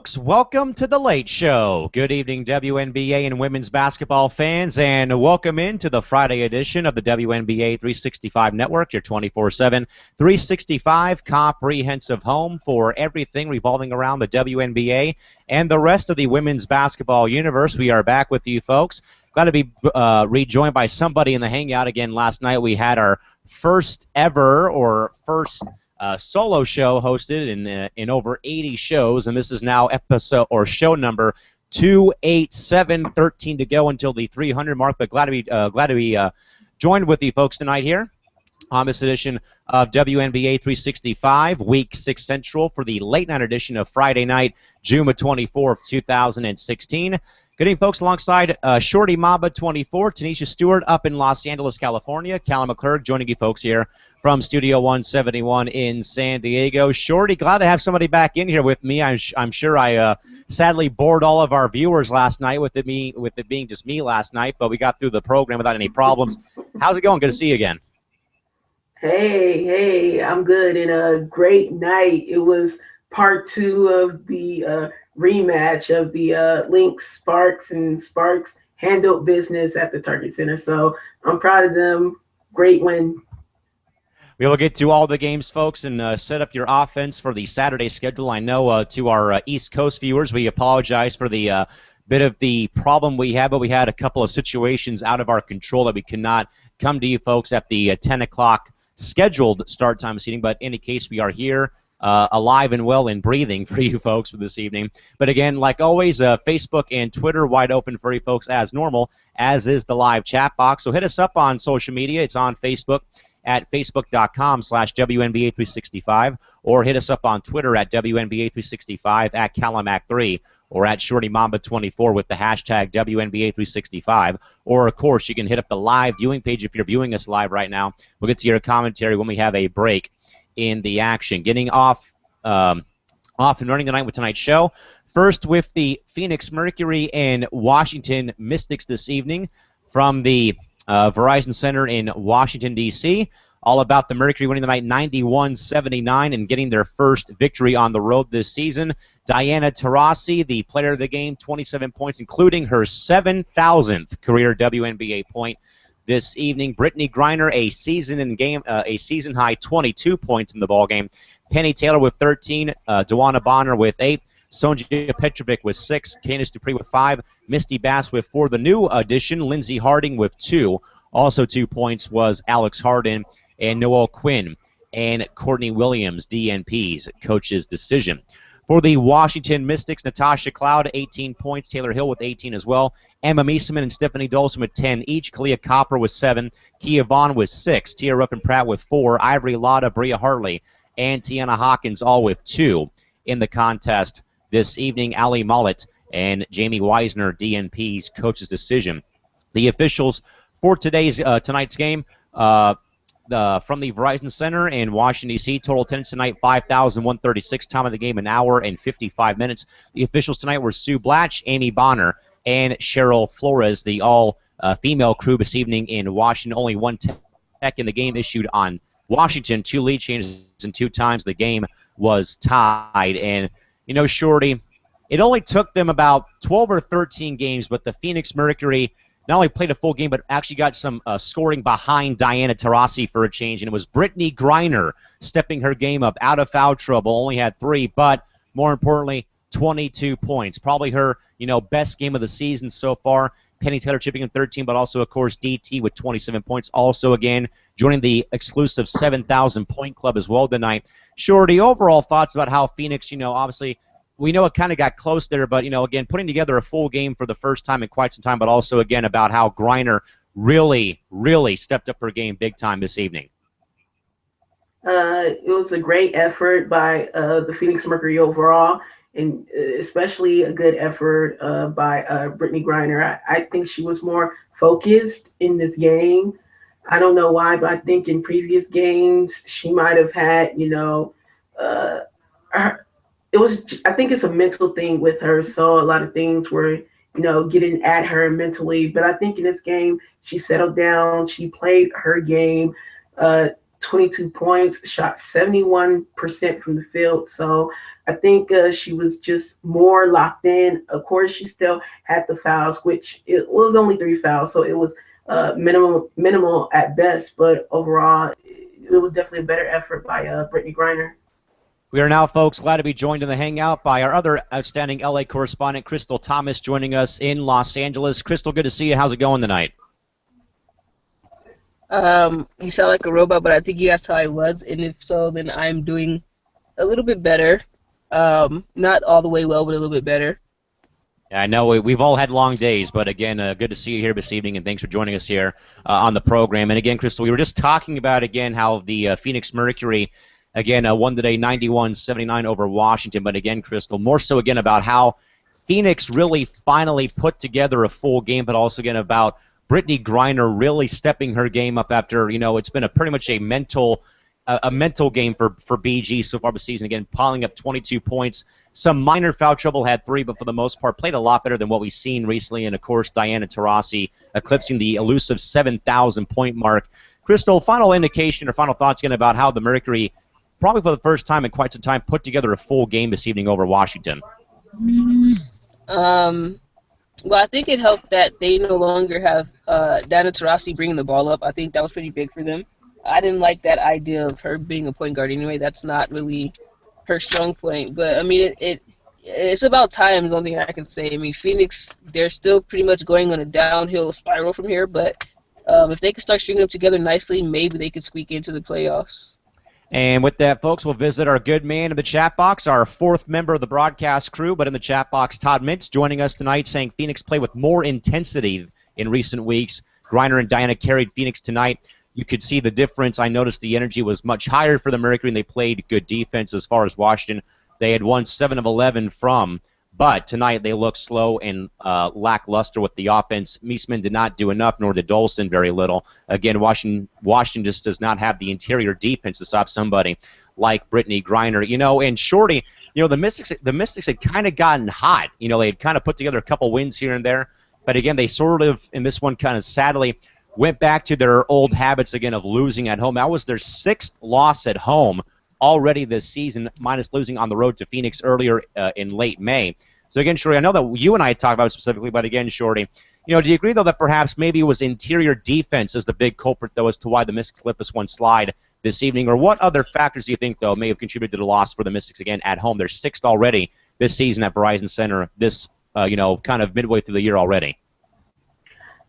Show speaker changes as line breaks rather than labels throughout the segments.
folks. Welcome to the Late Show. Good evening, WNBA and women's basketball fans, and welcome into the Friday edition of the WNBA 365 Network, your 24/7, 365 comprehensive home for everything revolving around the WNBA and the rest of the women's basketball universe. We are back with you, folks. Glad to be rejoined by somebody in the Hangout. Again, last night we had our first solo show hosted in over 80 shows, and this is now episode or show number 287, 13 to go until the 300 mark. But glad to be joined with you folks tonight here on this edition of WNBA 365, Week 6 Central for the late night edition of Friday night, June 24th, 2016. Good evening, folks, alongside Shorty Mamba 24, Tanisha Stewart up in Los Angeles, California. Callum McClurg joining you folks here from Studio 171 in San Diego. Shorty, glad to have somebody back in here with me. I'm sure I sadly bored all of our viewers last night with it being just me last night, but we got through the program without any problems. How's it going? Good to see you again.
Hey, I'm good. And a great night. It was part 2 of the rematch of the Lynx Sparks, and Sparks handled business at the Target Center. So I'm proud of them. Great win.
We will get to all the games, folks, and set up your offense for the Saturday schedule. I know to our East Coast viewers, we apologize for the bit of the problem we had, but we had a couple of situations out of our control that we could not come to you folks at the 10 o'clock scheduled start time this evening. But in any case, we are here alive and well and breathing for you folks for this evening. But again, like always, Facebook and Twitter wide open for you folks as normal, as is the live chat box. So hit us up on social media. It's on Facebook at facebook.com/WNBA365, or hit us up on Twitter at WNBA365, at CallumAc3, or at ShortyMamba24 with the hashtag WNBA365. Or, of course, you can hit up the live viewing page if you're viewing us live right now. We'll get to your commentary when we have a break in the action. Getting off and running tonight with tonight's show. First with the Phoenix Mercury and Washington Mystics this evening from the Verizon Center in Washington, D.C. All about the Mercury winning the night 91-79 and getting their first victory on the road this season. Diana Taurasi, the player of the game, 27 points, including her 7,000th career WNBA point this evening. Brittany Griner, a season high 22 points in the ballgame. Penny Taylor with 13, Dewana Bonner with 8, Sonja Petrovic with 6, Candice Dupree with 5, Misty Bass with 4. The new addition, Lindsey Harding with 2. Also 2 points was Alex Harden and Noelle Quinn and Courtney Williams, DNP's coach's decision. For the Washington Mystics, Natasha Cloud, 18 points. Taylor Hill with 18 as well. Emma Meeseman and Stephanie Dolson with 10 each. Kalia Copper with 7. Kia Vaughn with 6. Tia Ruffin-Pratt with 4. Ivory Lotta, Bria Hartley, and Tiana Hawkins all with 2 in the contest this evening. Ali Mollett and Jamie Weisner, DNP's coach's decision. The officials for tonight's game from the Verizon Center in Washington, D.C. Total attendance tonight, 5,136. Time of the game, 1 hour and 55 minutes. The officials tonight were Sue Blatch, Amy Bonner, and Cheryl Flores, the all-female crew this evening in Washington. Only one tech in the game issued on Washington. 2 lead changes and 2 times the game was tied. And, you know, Shorty, it only took them about 12 or 13 games, but the Phoenix Mercury not only played a full game, but actually got some scoring behind Diana Taurasi for a change. And it was Brittany Griner stepping her game up, out of foul trouble, only had 3, but more importantly, 22 points. Probably her, best game of the season so far. Penny Taylor chipping in 13, but also, of course, DT with 27 points. Also, again, joining the exclusive 7,000-point club as well tonight. Shorty, overall thoughts about how Phoenix, obviously, we know it kind of got close there, but, again, putting together a full game for the first time in quite some time, but also, again, about how Griner really, really stepped up her game big time this evening.
It was a great effort by the Phoenix Mercury overall, and especially a good effort by Brittany Griner. I think she was more focused in this game. I don't know why, but I think in previous games she might have had, I think it's a mental thing with her. So a lot of things were, getting at her mentally. But I think in this game, she settled down. She played her game. 22 points, shot 71% from the field. So I think she was just more locked in. Of course, she still had the fouls, which it was only 3 fouls, so it was minimal at best. But overall, it was definitely a better effort by Brittany Griner.
We are now, folks, glad to be joined in the Hangout by our other outstanding LA correspondent, Crystal Thomas, joining us in Los Angeles. Crystal, good to see you. How's it going tonight?
You sound like a robot, but I think you asked how I was, and if so, then I'm doing a little bit better. Not all the way well, but a little bit better.
Yeah, I know we've all had long days, but again, good to see you here this evening, and thanks for joining us here on the program. And again, Crystal, we were just talking about, again, how the Phoenix Mercury, again, won today 91-79 over Washington. But again, Crystal, more so, again, about how Phoenix really finally put together a full game, but also, again, about Brittany Griner really stepping her game up after, it's been pretty much a mental game for BG so far this season. Again, piling up 22 points. Some minor foul trouble, had 3, but for the most part played a lot better than what we've seen recently. And, of course, Diana Taurasi eclipsing the elusive 7,000-point mark. Crystal, final indication or final thoughts again about how the Mercury, probably for the first time in quite some time, put together a full game this evening over Washington.
Well, I think it helped that they no longer have Diana Taurasi bringing the ball up. I think that was pretty big for them. I didn't like that idea of her being a point guard anyway. That's not really her strong point. But, I mean, it's about time is the only thing I can say. I mean, Phoenix, they're still pretty much going on a downhill spiral from here. But if they can start stringing them together nicely, maybe they could squeak into the playoffs.
And with that, folks, we'll visit our good man in the chat box, our 4th member of the broadcast crew, but in the chat box, Todd Mintz joining us tonight, saying Phoenix play with more intensity in recent weeks. Griner and Diana carried Phoenix tonight. You could see the difference. I noticed the energy was much higher for the Mercury, and they played good defense as far as Washington. They had won 7 of 11 from, but tonight they looked slow and lackluster with the offense. Meesman did not do enough, nor did Dolson very little. Again, Washington just does not have the interior defense to stop somebody like Brittany Griner. And Shorty, the Mystics had kind of gotten hot. They had kind of put together a couple wins here and there, but again, they sort of, in this one, kind of sadly went back to their old habits again of losing at home. That was their 6th loss at home already this season, minus losing on the road to Phoenix earlier in late May. So again, Shorty, I know that you and I talked about it specifically, but again, Shorty, do you agree, though, that perhaps maybe it was interior defense as the big culprit, though, as to why the Mystics let this one slide this evening? Or what other factors do you think, though, may have contributed to the loss for the Mystics again at home? They're 6th already this season at Verizon Center, this, kind of midway through the year already.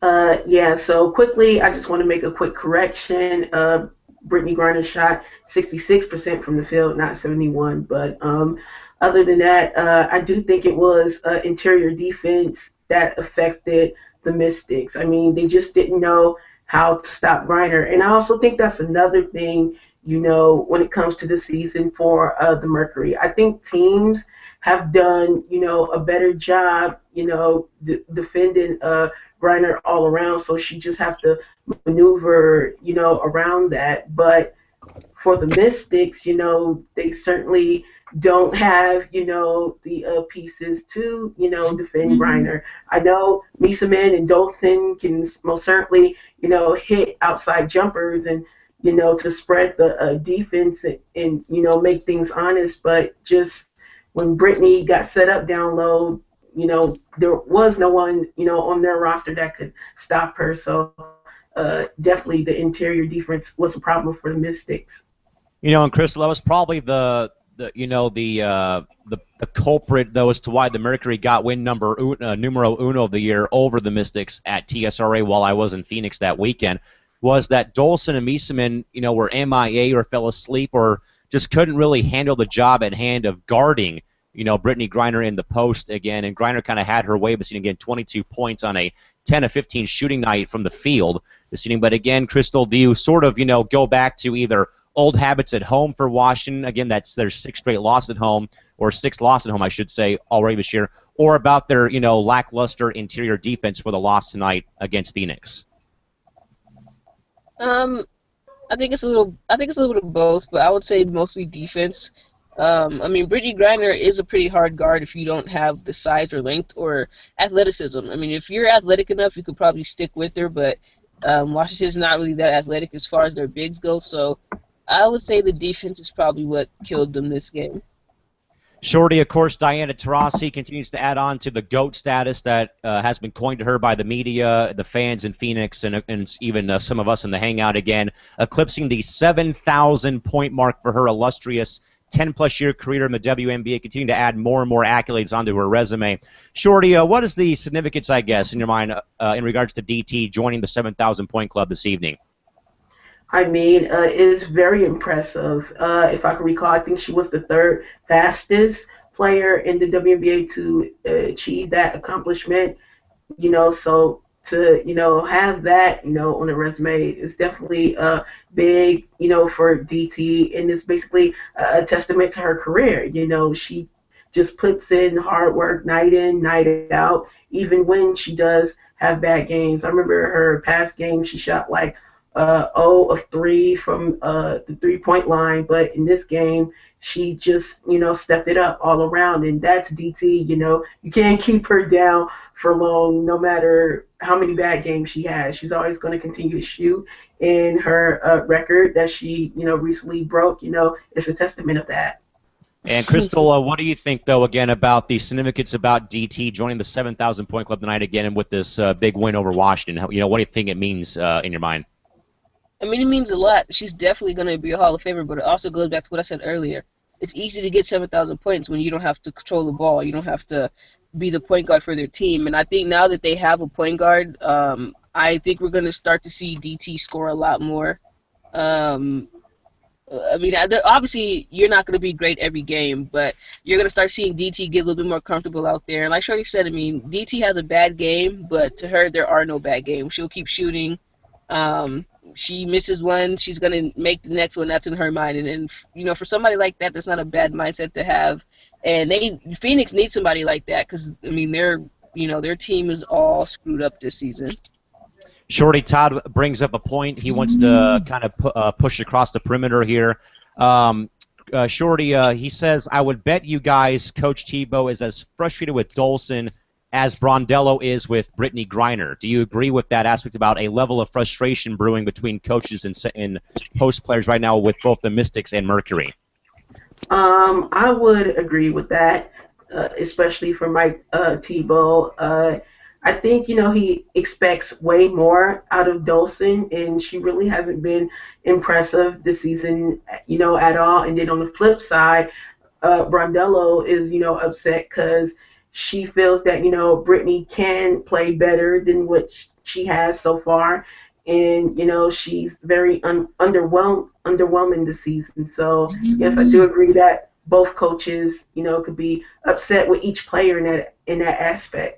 Yeah, so quickly, I just want to make a quick correction. Brittany Griner shot 66% from the field, not 71. But other than that, I do think it was interior defense that affected the Mystics. I mean, they just didn't know how to stop Griner. And I also think that's another thing, when it comes to the season for the Mercury. I think teams have done, a better job, defending Griner all around. So she just have to maneuver, around that. But for the Mystics, they certainly don't have, the pieces to, defend Griner. I know Meesseman and Dolson can most certainly, hit outside jumpers and, to spread the defense and, make things honest. But just when Brittany got set up down low, there was no one, on their roster that could stop her. So definitely the interior defense was a problem for the Mystics.
And Crystal, that was probably the culprit, though, as to why the Mercury got win numero uno of the year over the Mystics at TSRA while I was in Phoenix that weekend, was that Dolson and Meesseman, were MIA or fell asleep or just couldn't really handle the job at hand of guarding, Brittany Griner in the post again. And Griner kind of had her way this evening, again, 22 points on a 10 of 15 shooting night from the field this evening. But again, Crystal, do you sort of, go back to either old habits at home for Washington, again, that's their 6th straight loss at home, or 6th loss at home, I should say, already this year, or about their, lackluster interior defense for the loss tonight against Phoenix?
I think it's a little bit of both, but I would say mostly defense. I mean, Brittany Griner is a pretty hard guard if you don't have the size or length or athleticism. I mean, if you're athletic enough, you could probably stick with her, but Washington's not really that athletic as far as their bigs go, so I would say the defense is probably what killed them this game.
Shorty, of course, Diana Taurasi continues to add on to the GOAT status that has been coined to her by the media, the fans in Phoenix, and even some of us in the Hangout again, eclipsing the 7,000-point mark for her illustrious 10-plus year career in the WNBA, continuing to add more and more accolades onto her resume. Shorty, what is the significance, I guess, in your mind in regards to DT joining the 7,000-point club this evening?
I mean, it is very impressive. If I can recall, I think she was the third fastest player in the WNBA to achieve that accomplishment. So to have that on the resume is definitely big for DT, and it's basically a testament to her career. She just puts in hard work night in, night out, even when she does have bad games. I remember her past game, she shot like 0 of 3 from the 3-point line, but in this game, she just, stepped it up all around, and that's DT. You can't keep her down for long, no matter how many bad games she has. She's always going to continue to shoot, and her record that she, recently broke, is a testament of that.
And Crystal, what do you think, though, again, about the significance about DT joining the 7,000-point club tonight again, and with this big win over Washington? What do you think it means in your mind?
I mean, it means a lot. She's definitely going to be a Hall of Famer, but it also goes back to what I said earlier. It's easy to get 7,000 points when you don't have to control the ball. You don't have to be the point guard for their team. And I think now that they have a point guard, I think we're going to start to see DT score a lot more. I mean, obviously, you're not going to be great every game, but you're going to start seeing DT get a little bit more comfortable out there. And like Shorty said, I mean, DT has a bad game, but to her, there are no bad games. She'll keep shooting. She misses one, she's going to make the next one. That's in her mind. And for somebody like that, that's not a bad mindset to have. And Phoenix needs somebody like that because, I mean, their team is all screwed up this season.
Shorty, Todd brings up a point. He wants to kind of push across the perimeter here. Shorty, he says, I would bet you guys Coach Tebow is as frustrated with Dolson as Brondello is with Brittany Griner. Do you agree with that aspect about a level of frustration brewing between coaches and post players right now with both the Mystics and Mercury?
I would agree with that, especially for Mike Tebow. I think, he expects way more out of Dolson, and she really hasn't been impressive this season, at all. And then on the flip side, Brondello is, upset because she feels that, Brittany can play better than what she has so far. And, she's very underwhelming this season. So, yes, I do agree that both coaches, could be upset with each player in that aspect.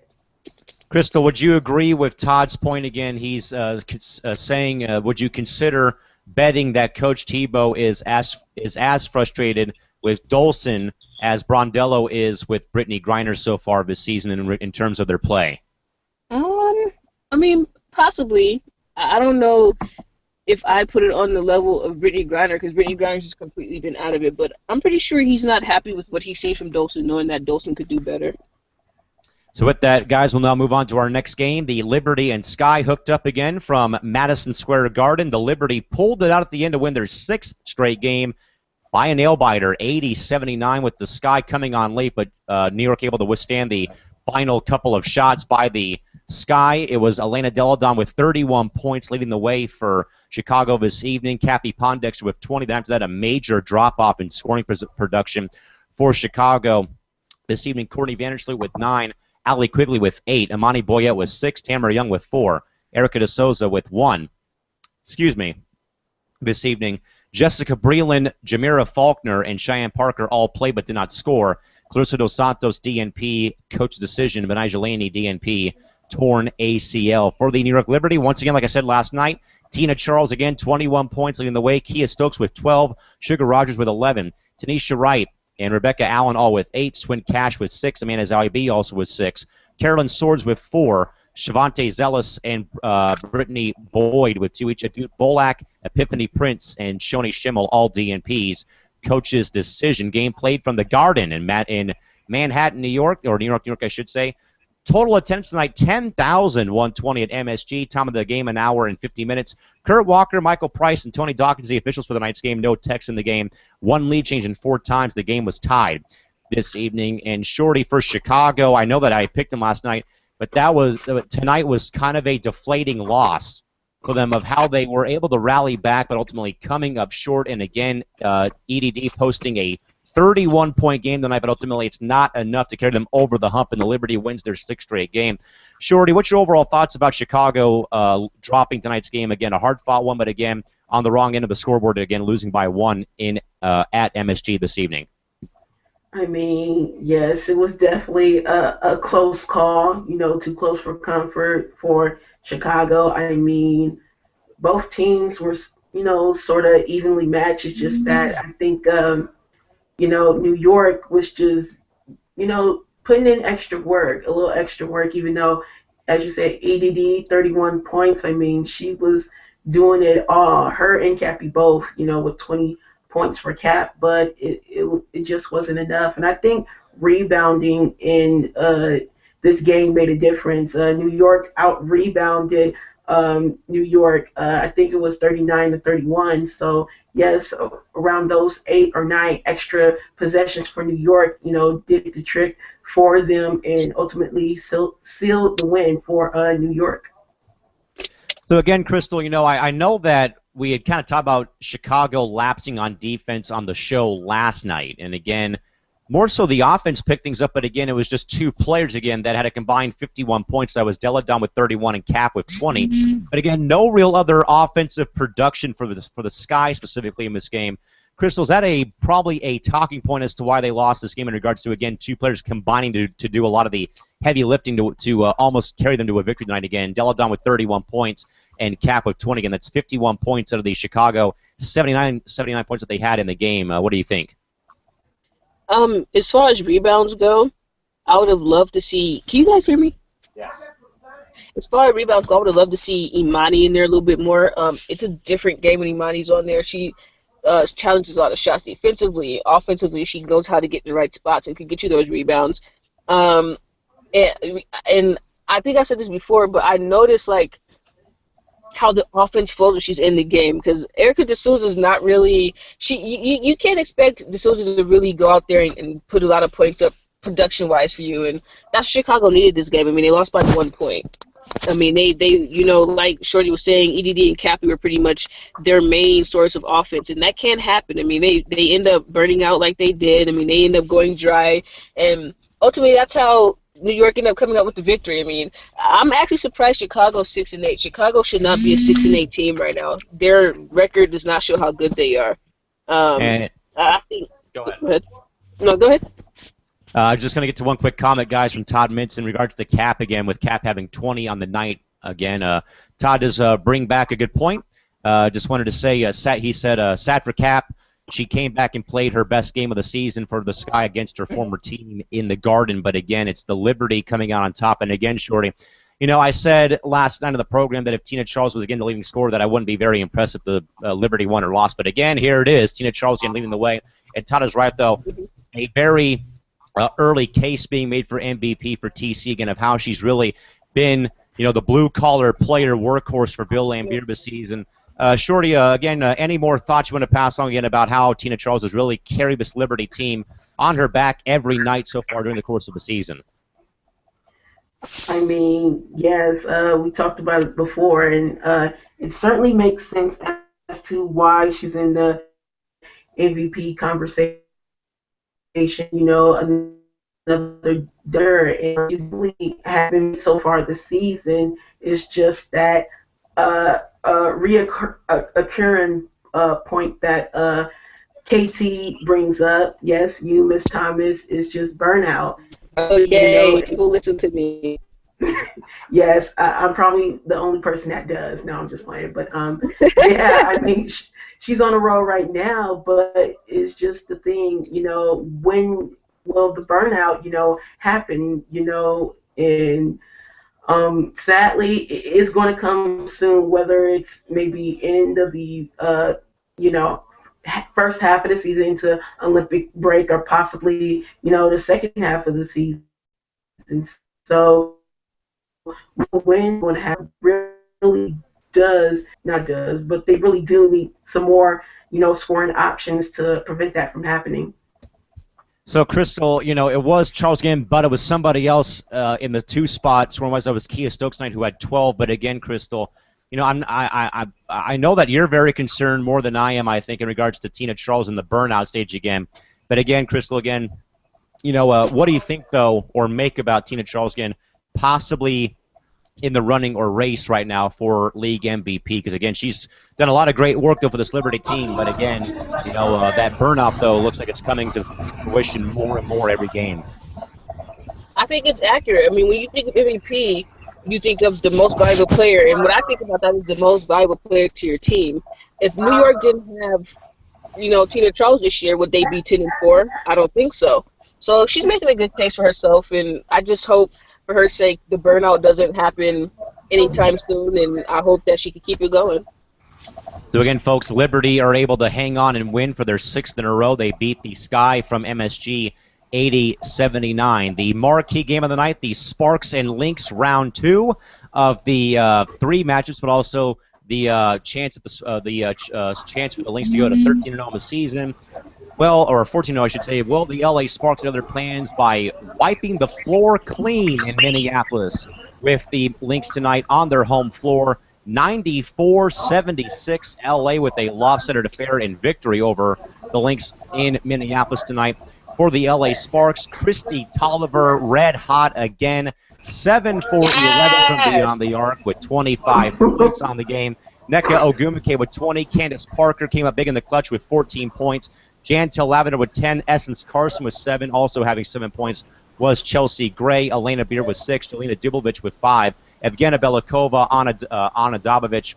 Crystal, would you agree with Todd's point again? He's saying, would you consider betting that Coach Tebow is as frustrated with Dolson as Brondello is with Brittany Griner so far this season in terms of their play?
I mean, possibly. I don't know if I put it on the level of Brittany Griner because Brittany Griner's just completely been out of it, but I'm pretty sure he's not happy with what he's seen from Dolson, knowing that Dolson could do better.
So with that, guys, we'll now move on to our next game. The Liberty and Sky hooked up again from Madison Square Garden. The Liberty pulled it out at the end to win their 6th straight game by a nail-biter, 80-79, with the Sky coming on late, but New York able to withstand the final couple of shots by the Sky. It was Elena Deladon with 31 points leading the way for Chicago this evening. Cappie Pondexter with 20. Then after that, a major drop-off in scoring production for Chicago. This evening, Courtney Vandersloot with 9. Allie Quigley with 8, Imani Boyette with 6, Tamara Young with 4, Erica De Souza with 1. This evening, Jessica Breland, Jamira Faulkner, and Cheyenne Parker all played but did not score. Clarissa Dos Santos, DNP, coach decision. Benai Laney, DNP, torn ACL. For the New York Liberty, once again, like I said last night, Tina Charles again, 21 points leading the way. Kia Stokes with 12, Sugar Rogers with 11, Tanisha Wright and Rebecca Allen all with 8. Swin Cash with 6. Amanda Zawibi also with 6. Carolyn Swords with 4. Shavante Zealous and Brittany Boyd with 2 each. Adut Bolak, Epiphany Prince, and Shoni Schimmel, all DNPs. Coach's decision. Game played from the Garden in Manhattan, New York, or New York, I should say. Total attendance tonight, 10,120 at MSG. Time of the game, an hour and 50 minutes. Kurt Walker, Michael Price, and Tony Dawkins, the officials for tonight's game. No text in the game. One lead change in 4 times. The game was tied this evening. And Shorty for Chicago, I know that I picked them last night, but tonight was kind of a deflating loss for them of how they were able to rally back, but ultimately coming up short. And again, EDD posting a 31-point game tonight, but ultimately it's not enough to carry them over the hump, and the Liberty wins their 6th straight game. Shorty, what's your overall thoughts about Chicago dropping tonight's game? Again, a hard-fought one, but again, on the wrong end of the scoreboard, again, losing by 1 at MSG this evening.
I mean, yes, it was definitely a close call, too close for comfort for Chicago. I mean, both teams were, sort of evenly matched. It's just that I think, New York was just, putting in extra work, a little extra work, even though, as you said, ADD, 31 points. I mean, she was doing it all. Her and Cappy both, with 20 points for Cap, but it just wasn't enough. And I think rebounding in this game made a difference. New York out-rebounded New York. I think it was 39-31. So, yes, around those 8 or 9 extra possessions for New York, did the trick for them and ultimately sealed the win for New York.
So, again, Crystal, I know that we had kind of talked about Chicago lapsing on defense on the show last night. And, again, more so the offense picked things up, but, again, it was just 2 players, again, that had a combined 51 points. That was Deladon with 31 and Cap with 20. But, again, no real other offensive production for the Sky specifically in this game. Crystal, is that probably a talking point as to why they lost this game in regards to, again, 2 players combining to do a lot of the heavy lifting to almost carry them to a victory tonight again? Deladon with 31 points and Cap with 20. Again, that's 51 points out of the Chicago 79 points that they had in the game. What do you think?
As far as rebounds go, I would have loved to see. Can you guys hear me?
Yes.
As far as rebounds go, I would have loved to see Imani in there a little bit more. It's a different game when Imani's on there. She challenges a lot of shots defensively. Offensively, she knows how to get in the right spots and can get you those rebounds. And I think I said this before, but I noticed how the offense flows when she's in the game, because Erica D'Souza is not really you can't expect D'Souza to really go out there and put a lot of points up production wise for you, and that's Chicago needed this game. I mean, they lost by 1 point. I mean, they like Shorty was saying, EDD and Cappy were pretty much their main source of offense, and that can't happen. I mean, they end up burning out like they did. I mean, they end up going dry, and ultimately that's how New York ended up coming up with the victory. I mean, I'm actually surprised Chicago's 6-8. Chicago should not be a 6-8 team right now. Their record does not show how good they are. I think.
Go ahead.
Go ahead. No, go ahead.
I'm just going to get to one quick comment, guys, from Todd Mintz in regards to the Cap again, with Cap having 20 on the night again. Todd does bring back a good point. Just wanted to say, he said, sad for Cap. She came back and played her best game of the season for the Sky against her former team in the Garden. But, again, it's the Liberty coming out on top. And, again, Shorty, I said last night of the program that if Tina Charles was, again, the leading scorer, that I wouldn't be very impressed if the Liberty won or lost. But, again, here it is. Tina Charles, again, leading the way. And Todd is right, though. A very early case being made for MVP for TC, again, of how she's really been, the blue-collar player workhorse for Bill Laimbeer this season. Shorty, again, any more thoughts you want to pass on again about how Tina Charles has really carried this Liberty team on her back every night so far during the course of the season?
I mean, yes, we talked about it before, and it certainly makes sense as to why she's in the MVP conversation. Another dirt, and she's really having so far this season is just that reoccurring point that KT brings up. Yes, you, Miss Thomas, is just burnout.
Oh, yay. People listen to me.
Yes, I'm probably the only person that does. No, I'm just playing. But, yeah, I mean, she's on a roll right now, but it's just the thing, when will the burnout, happen, and sadly, it's going to come soon, whether it's maybe end of the, first half of the season into Olympic break, or possibly, the second half of the season. So win going to have really does not does, but they really do need some more, scoring options to prevent that from happening.
So, Crystal, it was Charles Ginn, but it was somebody else in the two spots. One was Kia Stokes Knight who had 12. But again, Crystal, I know that you're very concerned more than I am. I think in regards to Tina Charles in the burnout stage again. But again, Crystal, what do you think though, or make about Tina Charles again, possibly in the running or race right now for league MVP? Because again, she's done a lot of great work though for this Liberty team, but again, that burnout though looks like it's coming to fruition more and more every game.
I think it's accurate. I mean, when you think of MVP, you think of the most valuable player, and what I think about that is the most valuable player to your team. If New York didn't have, Tina Charles this year, would they be 10-4? I don't think so. So she's making a good case for herself, and I just hope, for her sake, the burnout doesn't happen anytime soon, and I hope that she can keep it going.
So again, folks, Liberty are able to hang on and win for their sixth in a row. They beat the Sky from MSG 80-79. The marquee game of the night, the Sparks and Lynx round 2 of the 3 matches, but also the chance at chance for the Lynx to go to 13-0 in the season. Well, or 14-0, I should say. Will the LA Sparks do their plans by wiping the floor clean in Minneapolis with the Lynx tonight on their home floor? 94-76, LA with a lopsided affair in victory over the Lynx in Minneapolis tonight. For the LA Sparks, Christy Tolliver, red hot again. 7 for 11 from beyond the arc with 25 points on the game. Nneka Ogwumike with 20. Candace Parker came up big in the clutch with 14 points. Jantel Lavender with 10. Essence Carson with 7. Also having 7 points was Chelsea Gray. Elena Beer with 6. Jelena Dubovich with 5. Evgenia Belikova, Anna Dobovich,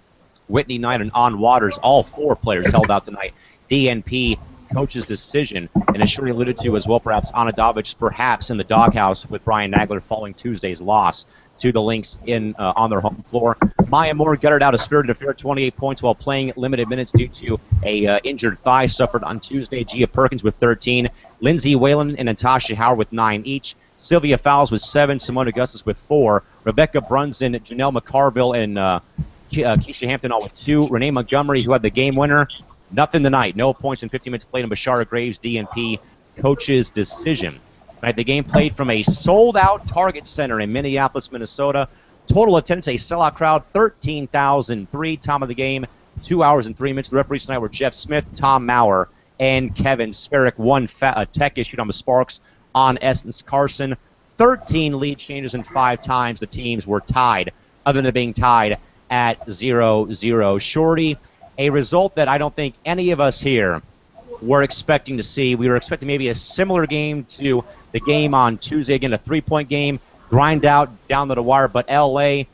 Whitney Knight, and On Waters. All 4 players held out tonight. DNP coach's decision, and as Shuri alluded to as well, perhaps Anna Dobovich perhaps in the doghouse with Brian Nagler following Tuesday's loss to the Lynx on their home floor. Maya Moore gutted out a spirited affair, 28 points while playing limited minutes due to a injured thigh suffered on Tuesday. Gia Perkins with 13. Lindsay Whalen and Natasha Howard with 9 each. Sylvia Fowles with 7. Simone Augustus with 4. Rebecca Brunson, Janelle McCarville, and Keisha Hampton all with 2. Renee Montgomery, who had the game winner, nothing tonight. No points in 50 minutes played in Bashara Graves, DNP coach's decision. Right, the game played from a sold-out Target Center in Minneapolis, Minnesota. Total attendance, a sellout crowd, 13,003. Time of the game, 2 hours and 3 minutes. The referees tonight were Jeff Smith, Tom Maurer, and Kevin Sperrick. One tech issued on the Sparks on Essence Carson. 13 lead changes, and 5 times the teams were tied, other than being tied at 0-0. Shorty, a result that I don't think any of us here were expecting to see. We were expecting maybe a similar game to the game on Tuesday. Again, a 3-point game, grind out down to the wire. But L.A.,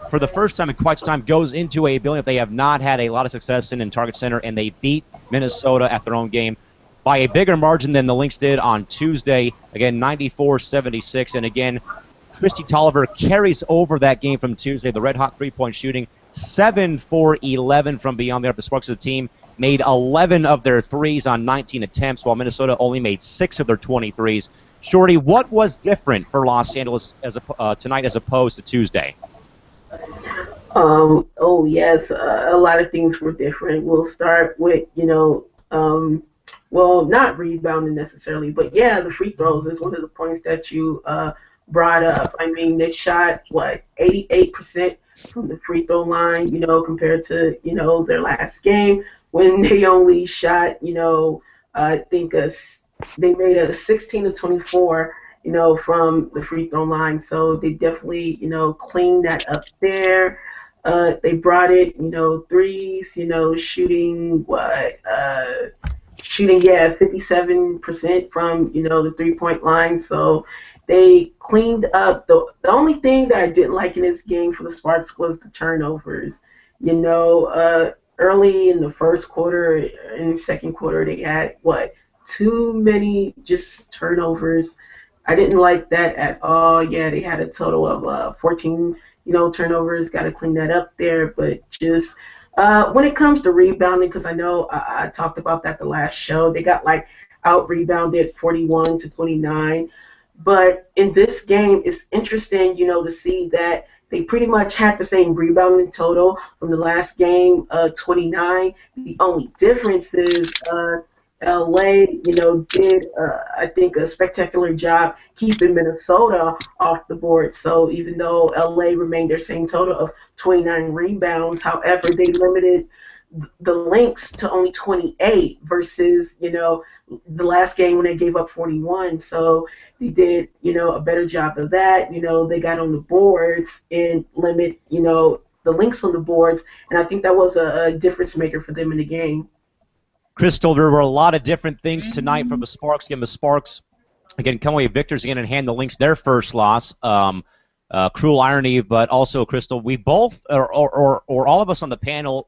for the first time in quite some time, goes into a building that they have not had a lot of success in Target Center, and they beat Minnesota at their own game by a bigger margin than the Lynx did on Tuesday. Again, 94-76. And again, Christy Tolliver carries over that game from Tuesday. The red-hot 3-point shooting, 7 for 11 from beyond the arc. The Sparks of the team made 11 of their threes on 19 attempts, while Minnesota only made 6 of their 23s. Shorty, what was different for Los Angeles tonight as opposed to Tuesday?
Oh yes, a lot of things were different. We'll start with, well, not rebounding necessarily, but yeah, the free throws is one of the points that you brought up. I mean, they shot 88% from the free throw line, compared to their last game when they only shot, I think they made a 16-24, from the free throw line. So they definitely, cleaned that up there. They brought it, threes, shooting 57% from the 3-point line. So they cleaned up. The only thing that I didn't like in this game for the Sparks was the turnovers. Early in the first quarter, in the second quarter, they had too many just turnovers. I didn't like that at all. Yeah, they had a total of 14 turnovers. Got to clean that up there. But just when it comes to rebounding, because I know I talked about that the last show, they got out rebounded 41-29. But in this game, it's interesting, to see that they pretty much had the same rebounding total from the last game, 29. The only difference is LA, did I think a spectacular job keeping Minnesota off the board. So even though LA remained their same total of 29 rebounds, however, they limited the Lynx to only 28 versus, the last game when they gave up 41. So they did, a better job of that. They got on the boards and limit, the Lynx on the boards. And I think that was a difference maker for them in the game.
Crystal, there were a lot of different things tonight from the Sparks game. The Sparks, again, come away victors again and hand the Lynx their first loss. Cruel irony, but also, Crystal, we both, or all of us on the panel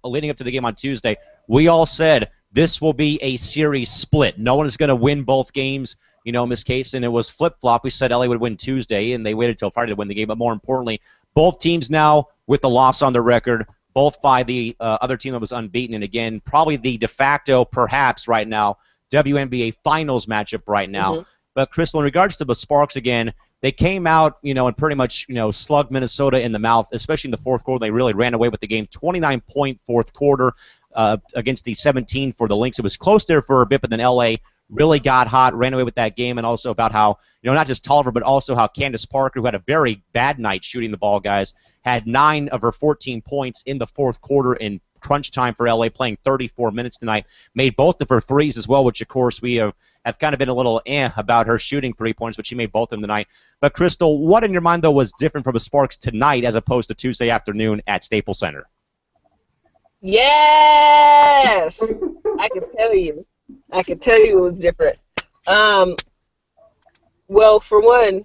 leading up to the game on Tuesday, we all said this will be a series split. No one is going to win both games. Miss Case, and it was flip-flop. We said LA would win Tuesday, and they waited until Friday to win the game. But more importantly, both teams now with the loss on the record, both by the other team that was unbeaten. And again, probably the de facto, perhaps right now, WNBA Finals matchup right now. Mm-hmm. But Crystal, in regards to the Sparks again, they came out, and pretty much, slugged Minnesota in the mouth, especially in the fourth quarter. They really ran away with the game. 29-point fourth quarter against the 17 for the Lynx. It was close there for a bit, but then LA really got hot, ran away with that game, and also about how, not just Tolliver, but also how Candace Parker, who had a very bad night shooting the ball, guys, had 9 of her 14 points in the fourth quarter in crunch time for LA, playing 34 minutes tonight, made both of her threes as well, which, of course, we have kind of been a little about her shooting 3 points, but she made both of them tonight. But, Crystal, what in your mind, though, was different from the Sparks tonight as opposed to Tuesday afternoon at Staples Center?
Yes! I can tell you. It was different. Well, for one,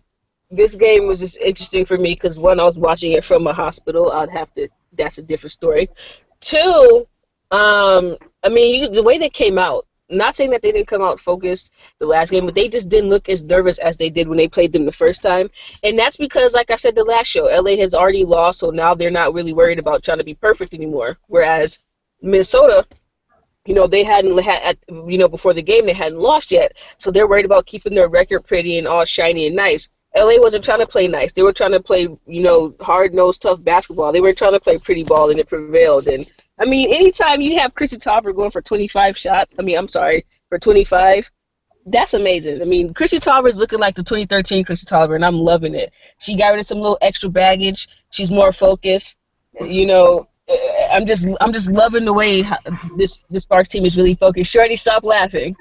this game was just interesting for me because, one, I was watching it from a hospital. That's a different story. Two, the way they came out, not saying that they didn't come out focused the last game, but they just didn't look as nervous as they did when they played them the first time. And that's because, like I said the last show, LA has already lost, so now they're not really worried about trying to be perfect anymore. Whereas Minnesota, they hadn't had, before the game, they hadn't lost yet. So they're worried about keeping their record pretty and all shiny and nice. LA wasn't trying to play nice. They were trying to play, hard-nosed, tough basketball. They were trying to play pretty ball, and it prevailed. And, anytime you have Chrissy Topper going for 25 shots, for 25, that's amazing. Chrissy Topper is looking like the 2013 Chrissy Topper, and I'm loving it. She got rid of some little extra baggage. She's more focused. I'm just loving the way this Sparks team is really focused. Shorty, stop laughing.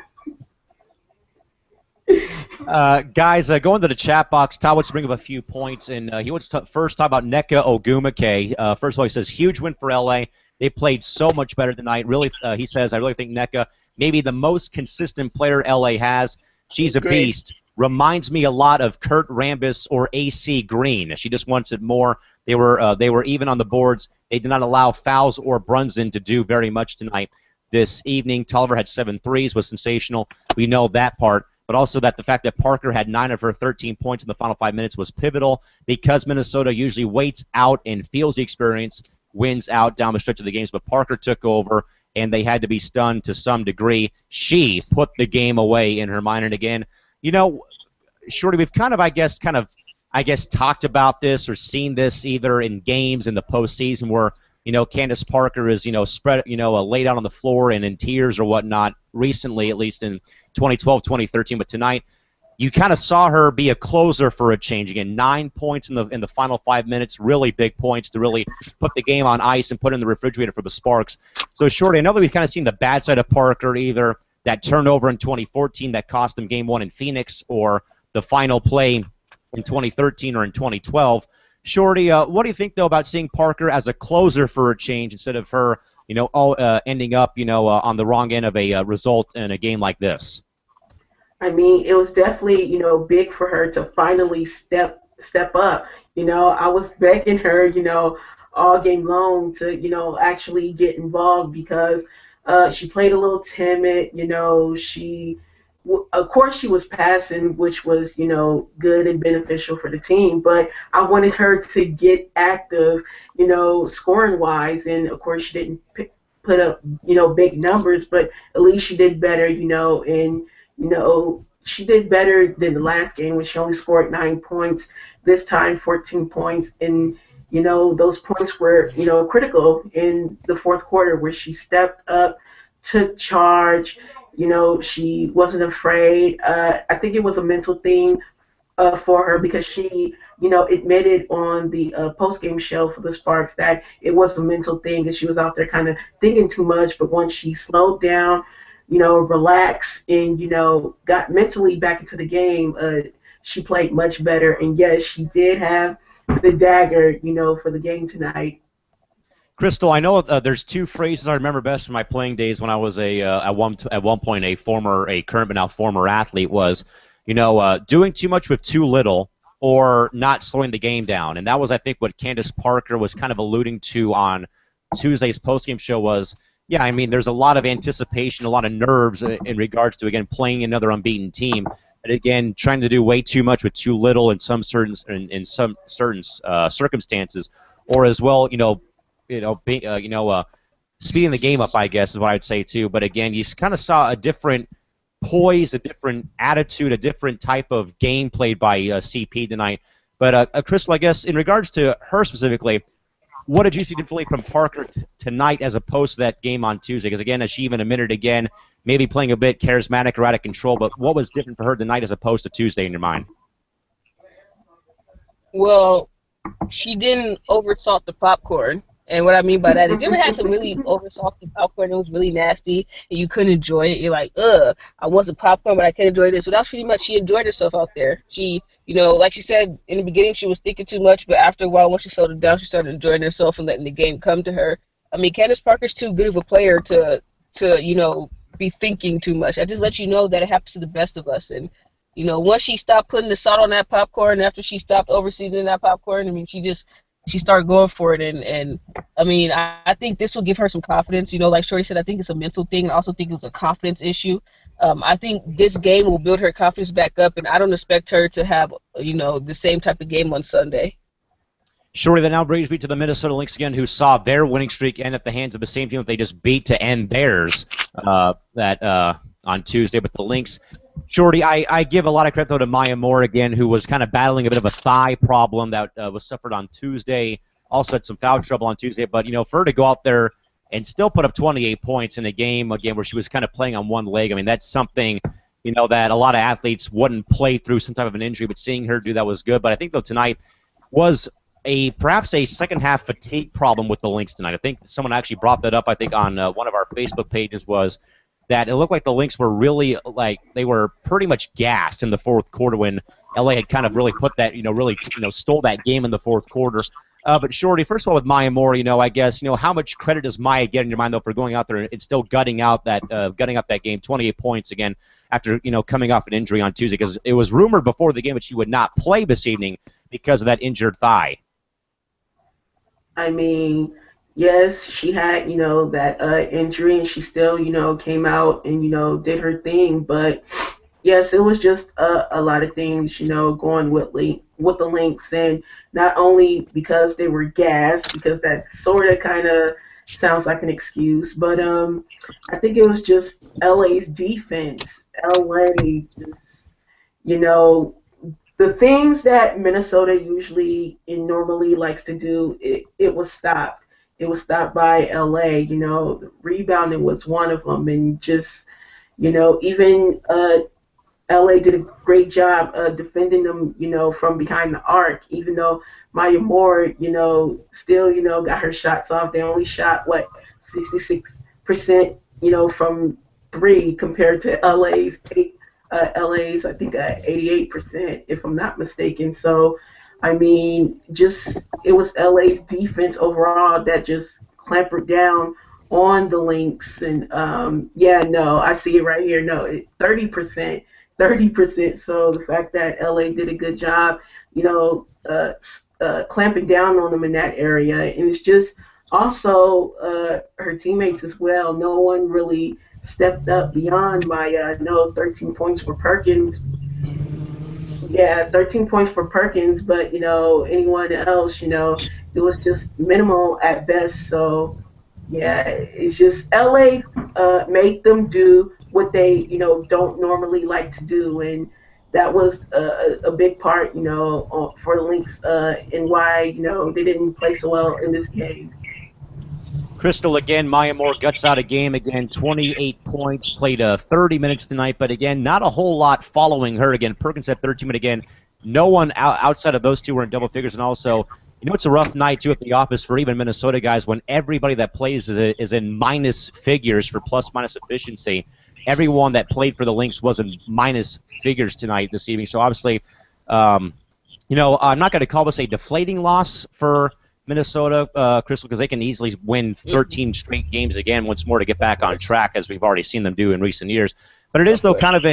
Guys, going to the chat box, Todd wants to bring up a few points, and he wants to first talk about Nneka Ogwumike. First of all, he says, huge win for LA. They played so much better tonight. Really, he says, I really think Nneka may be the most consistent player LA has. She's a beast. Reminds me a lot of Kurt Rambis or AC Green. She just wants it more. They were even on the boards. They did not allow Fouls or Brunson to do very much tonight. This evening, Tolliver had 7 threes, was sensational. We know that part. But also that the fact that Parker had 9 of her 13 points in the final 5 minutes was pivotal because Minnesota usually waits out and feels the experience, wins out down the stretch of the games. But Parker took over, and they had to be stunned to some degree. She put the game away in her mind. And again, Shorty, we've kind of talked about this or seen this either in games in the postseason where, Candace Parker is, spread, laid out on the floor and in tears or whatnot recently, at least in 2012, 2013. But tonight, you kind of saw her be a closer for a change. Again, 9 points in the final 5 minutes, really big points to really put the game on ice and put it in the refrigerator for the Sparks. So, Shorty, I know that we've kind of seen the bad side of Parker, either that turnover in 2014 that cost them Game 1 in Phoenix or the final play in 2013 or in 2012. Shorty, what do you think, though, about seeing Parker as a closer for a change instead of her, ending up, on the wrong end of a result in a game like this?
It was definitely, big for her to finally step up. I was begging her, all game long to, actually get involved because she played a little timid. Of course she was passing, which was, good and beneficial for the team, but I wanted her to get active, scoring wise, and of course she didn't put up, big numbers, but at least she did better, and, she did better than the last game when she only scored 9 points. This time, 14 points, and those points were critical in the fourth quarter where she stepped up, took charge. She wasn't afraid. I think it was a mental thing for her because she, admitted on the post game show for the Sparks that it was a mental thing and she was out there kind of thinking too much. But once she slowed down, relaxed and got mentally back into the game, she played much better. And yes, she did have the dagger, for the game tonight.
Crystal, I know there's two phrases I remember best from my playing days when I was at one point a current but now former athlete was, doing too much with too little or not slowing the game down, and that was I think what Candace Parker was kind of alluding to on Tuesday's postgame show was, yeah, I mean there's a lot of anticipation, a lot of nerves in regards to again playing another unbeaten team, and again trying to do way too much with too little in some certain circumstances, or as well, speeding the game up, I guess, is what I'd say too. But again, you kind of saw a different poise, a different attitude, a different type of game played by CP tonight. But Crystal, I guess in regards to her specifically, what did you see differently from Parker tonight as opposed to that game on Tuesday? Because again, as she even admitted again, maybe playing a bit charismatic or out of control. But what was different for her tonight as opposed to Tuesday in your mind?
Well, she didn't oversalt the popcorn. And what I mean by that is, you ever had some really oversalted popcorn that was really nasty and you couldn't enjoy it? You're like, ugh, I want some popcorn, but I can't enjoy this. So that's pretty much, she enjoyed herself out there. She, like she said, in the beginning she was thinking too much, but after a while, once she settled it down, she started enjoying herself and letting the game come to her. I mean, Candace Parker's too good of a player to be thinking too much. I just let you know that it happens to the best of us. And, once she stopped putting the salt on that popcorn, after she stopped over-seasoning that popcorn, I mean, she started going for it, and I mean, I think this will give her some confidence. Like Shorty said, I think it's a mental thing, and I also think it was a confidence issue. I think this game will build her confidence back up, and I don't expect her to have, the same type of game on Sunday.
Shorty, that now brings me to the Minnesota Lynx again, who saw their winning streak end at the hands of the same team that they just beat to end theirs on Tuesday. But the Lynx, Shorty, I give a lot of credit, though, to Maya Moore again, who was kind of battling a bit of a thigh problem that was suffered on Tuesday. Also had some foul trouble on Tuesday. But, for her to go out there and still put up 28 points in a game, again, where she was kind of playing on one leg, I mean, that's something, that a lot of athletes wouldn't play through some type of an injury. But seeing her do that was good. But I think, though, tonight was perhaps a second-half fatigue problem with the Lynx tonight. I think someone actually brought that up, I think, on one of our Facebook pages was that it looked like the Lynx were really, they were pretty much gassed in the fourth quarter when LA had kind of really put that, stole that game in the fourth quarter. But Shorty, first of all, with Maya Moore, I guess, how much credit does Maya get in your mind, though, for going out there and still gutting up that game, 28 points again after, coming off an injury on Tuesday? Because it was rumored before the game that she would not play this evening because of that injured thigh.
I mean, yes, she had, that injury and she still, came out and, did her thing. But yes, it was just a lot of things, going with the Lynx. And not only because they were gassed, because that sort of kind of sounds like an excuse, but I think it was just LA's defense. LA just, you know, the things that Minnesota usually and normally likes to do, it was stopped. It was stopped by LA. Rebounding was one of them, and just even LA did a great job defending them. From behind the arc. Even though Maya Moore, still got her shots off. They only shot 66%, from three compared to LA's I think 88%, if I'm not mistaken. So, I mean, just it was LA's defense overall that just clampered down on the Lynx. And yeah, no, I see it right here. No, 30%, 30%. So the fact that LA did a good job, clamping down on them in that area, and it's just also her teammates as well. No one really stepped up beyond my 13 points for Perkins. Yeah, 13 points for Perkins, but anyone else, it was just minimal at best. So yeah, it's just LA made them do what they don't normally like to do, and that was a big part for the Lynx, and why they didn't play so well in this game.
Crystal, again, Maya Moore guts out a game again, 28 points, played 30 minutes tonight, but again, not a whole lot following her. Again, Perkins had 13, but again, no one outside of those two were in double figures. And also, it's a rough night, too, at the office for even Minnesota guys when everybody that plays is in minus figures for plus-minus efficiency. Everyone that played for the Lynx was in minus figures tonight, this evening. So, obviously, I'm not going to call this a deflating loss for Minnesota, Crystal, because they can easily win 13 straight games again once more to get back on track, as we've already seen them do in recent years. But it is, though, kind of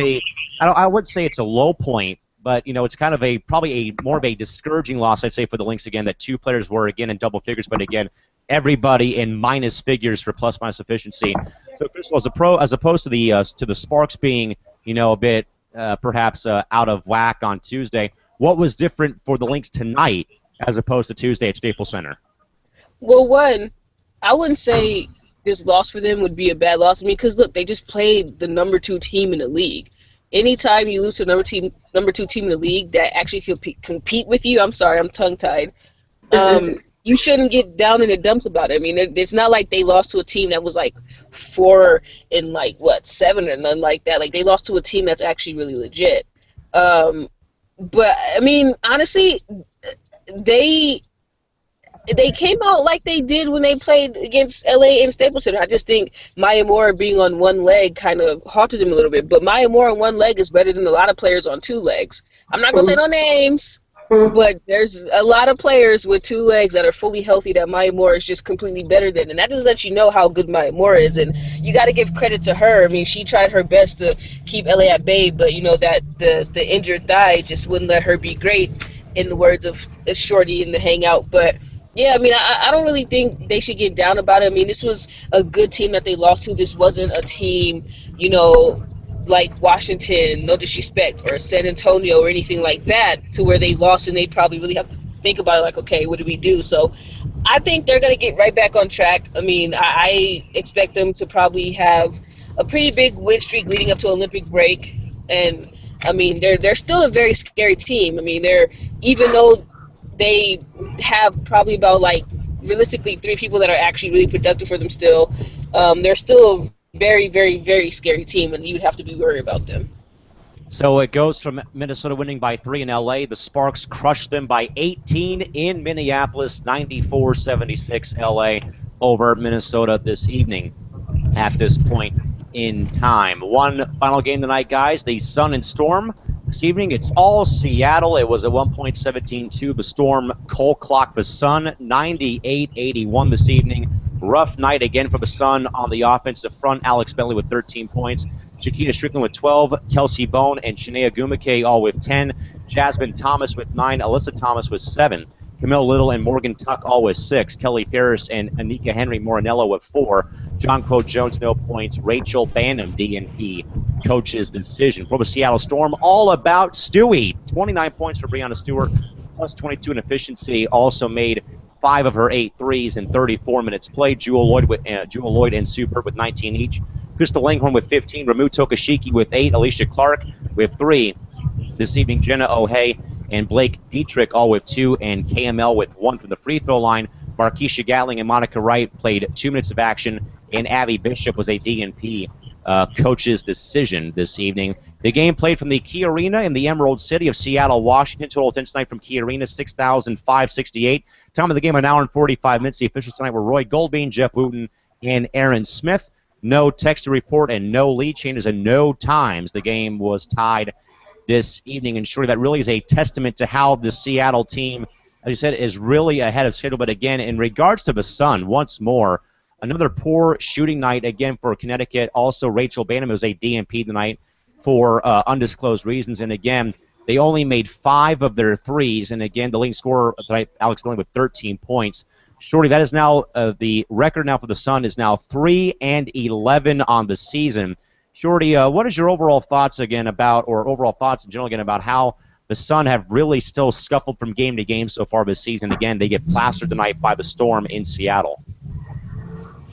I would say it's a low point, but, it's kind of probably more of a discouraging loss, I'd say, for the Lynx again, that two players were, again, in double figures, but, again, everybody in minus figures for plus-minus efficiency. So, Crystal, as opposed to the Sparks being, a bit perhaps out of whack on Tuesday, what was different for the Lynx tonight as opposed to Tuesday at Staples Center?
Well, one, I wouldn't say this loss for them would be a bad loss. I mean, because look, they just played the number 2 team in the league. Anytime you lose to number 2 team in the league that actually compete with you, I'm sorry, I'm tongue-tied, you shouldn't get down in the dumps about it. I mean, it's not like they lost to a team that was like 4 and 7 or nothing like that. Like, they lost to a team that's actually really legit. But I mean, honestly, they came out like they did when they played against LA in Staples Center. I just think Maya Moore being on one leg kind of halted them a little bit. But Maya Moore on one leg is better than a lot of players on 2 legs. I'm not going to say no names, but there's a lot of players with 2 legs that are fully healthy that Maya Moore is just completely better than. And that just lets you know how good Maya Moore is. And you got to give credit to her. I mean, she tried her best to keep LA at bay, but that the injured thigh just wouldn't let her be great, in the words of Shorty in the Hangout. But yeah, I mean, I don't really think they should get down about it. I mean, this was a good team that they lost to. This wasn't a team, like Washington, no disrespect, or San Antonio or anything like that, to where they lost and they probably really have to think about it like, okay, what do we do? So I think they're going to get right back on track. I mean, I expect them to probably have a pretty big win streak leading up to Olympic break. And I mean, they're still a very scary team. I mean, even though they have probably about realistically 3 people that are actually really productive for them still, they're still a very, very, very scary team, and you would have to be worried about them.
So it goes from Minnesota winning by 3 in LA. The Sparks crushed them by 18 in Minneapolis, 94-76 LA over Minnesota this evening at this point in time. One final game tonight, guys, the Sun and Storm. This evening, it's all Seattle. It was at 1.17-2. The Storm cold clocked the Sun, 98-81 this evening. Rough night again for the Sun on the offensive front. Alex Bentley with 13 points. Shakita Strickland with 12. Kelsey Bone and Shania Gumake all with 10. Jasmine Thomas with 9. Alyssa Thomas with 7. Camille Little and Morgan Tuck all with 6. Kelly Ferris and Anika Henry Morinello with 4. John Quo Jones, no points. Rachel Bannum, DNP, coach's decision. For the Seattle Storm, all about Stewie. 29 points for Breanna Stewart, plus 22 in efficiency. Also made 5 of her 8 threes in 34 minutes played. Jewel Lloyd and Sue Bird with 19 each. Crystal Langhorn with 15. Ramu Tokashiki with 8. Alicia Clark with 3. This evening, Jenna O'Hay and Blake Dietrich all with 2, and KML with 1 from the free throw line. Markeisha Gatling and Monica Wright played 2 minutes of action, and Abby Bishop was a DNP coach's decision this evening. The game played from the Key Arena in the Emerald City of Seattle, Washington. Total attendance tonight from Key Arena, 6,568. Time of the game, 1 hour and 45 minutes. The officials tonight were Roy Goldbean, Jeff Wooten, and Aaron Smith. No text to report and no lead changes and no times. The game was tied this evening, and surely that really is a testament to how the Seattle team, as you said, is really ahead of schedule. But again, in regards to the Sun, once more, another poor shooting night again for Connecticut. Also, Rachel Bannum was a DNP tonight for undisclosed reasons. And again, they only made 5 of their threes. And again, the leading scorer tonight, Alex Billings, with 13 points. Shorty, that is now the record now for the Sun is now 3-11 on the season. Shorty, what is your overall thoughts again about, or overall thoughts in general again about how the Sun have really still scuffled from game to game so far this season? Again, they get plastered tonight by the Storm in Seattle.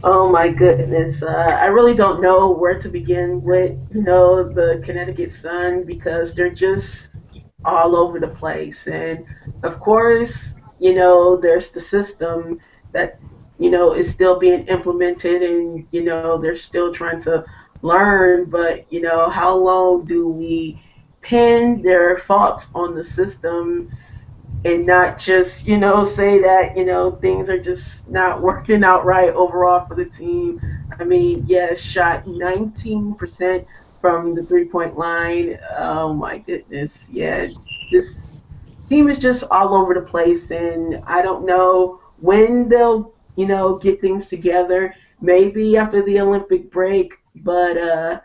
Oh my goodness. I really don't know where to begin with, the Connecticut Sun because they're just all over the place. And of course, there's the system that, is still being implemented and, they're still trying to learn. But, how long do we pin their thoughts on the system and not just say that things are just not working out right overall for the team. I mean, yeah, shot 19% from the 3-point line. Oh my goodness, yeah, this team is just all over the place, and I don't know when they'll get things together. Maybe after the Olympic break, but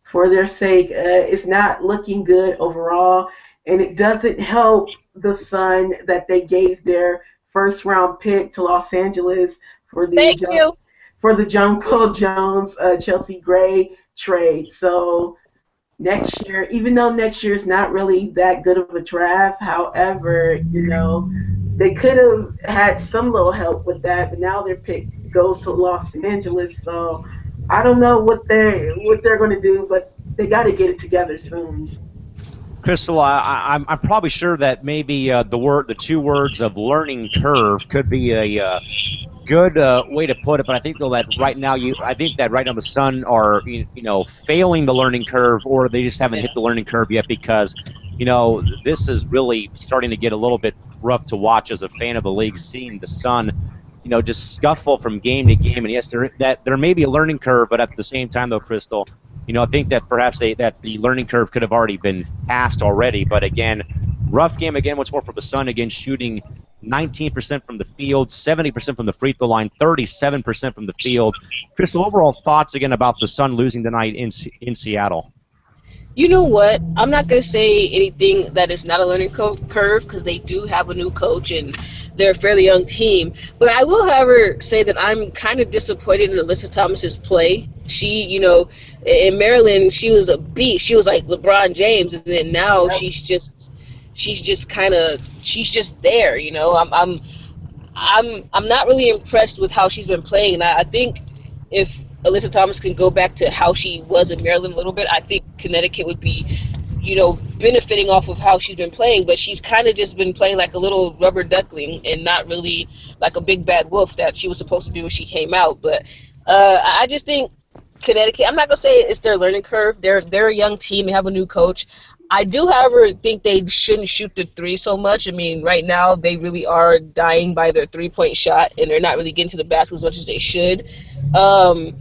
for their sake. It's not looking good overall, and it doesn't help the Sun that they gave their first round pick to Los Angeles for
Thank you.
the Jonquil Jones Chelsea Gray trade. So next year, even though next year is not really that good of a draft, however, they could have had some little help with that, but now their pick goes to Los Angeles. So I don't know what they're going to do, but they got to get it together soon.
Crystal, I'm probably sure that maybe the two words of learning curve could be a good way to put it. But I think though that right now I think that right now the Sun are failing the learning curve, or they just haven't
Yeah.
hit the learning curve yet because this is really starting to get a little bit rough to watch as a fan of the league, seeing the Sun just scuffle from game to game. And yes, there may be a learning curve, but at the same time, though, Crystal, I think that perhaps that the learning curve could have already been passed already. But again, rough game again. What's more for the Sun again, shooting 19% from the field, 70% from the free throw line, 37% from the field. Crystal, overall thoughts again about the Sun losing tonight in Seattle.
You know what? I'm not gonna say anything that is not a learning curve because they do have a new coach and they're a fairly young team. But I will, however, say that I'm kind of disappointed in Alyssa Thomas's play. She, in Maryland, she was a beast. She was like LeBron James, and then now
Yep.
she's just there. I'm not really impressed with how she's been playing, and I think if Alyssa Thomas can go back to how she was in Maryland a little bit, I think Connecticut would be, benefiting off of how she's been playing. But she's kind of just been playing like a little rubber duckling and not really like a big bad wolf that she was supposed to be when she came out. But I just think Connecticut. I'm not gonna say it's their learning curve. They're a young team. They have a new coach. I do, however, think they shouldn't shoot the three so much. I mean, right now they really are dying by their 3-point shot, and they're not really getting to the basket as much as they should. Um,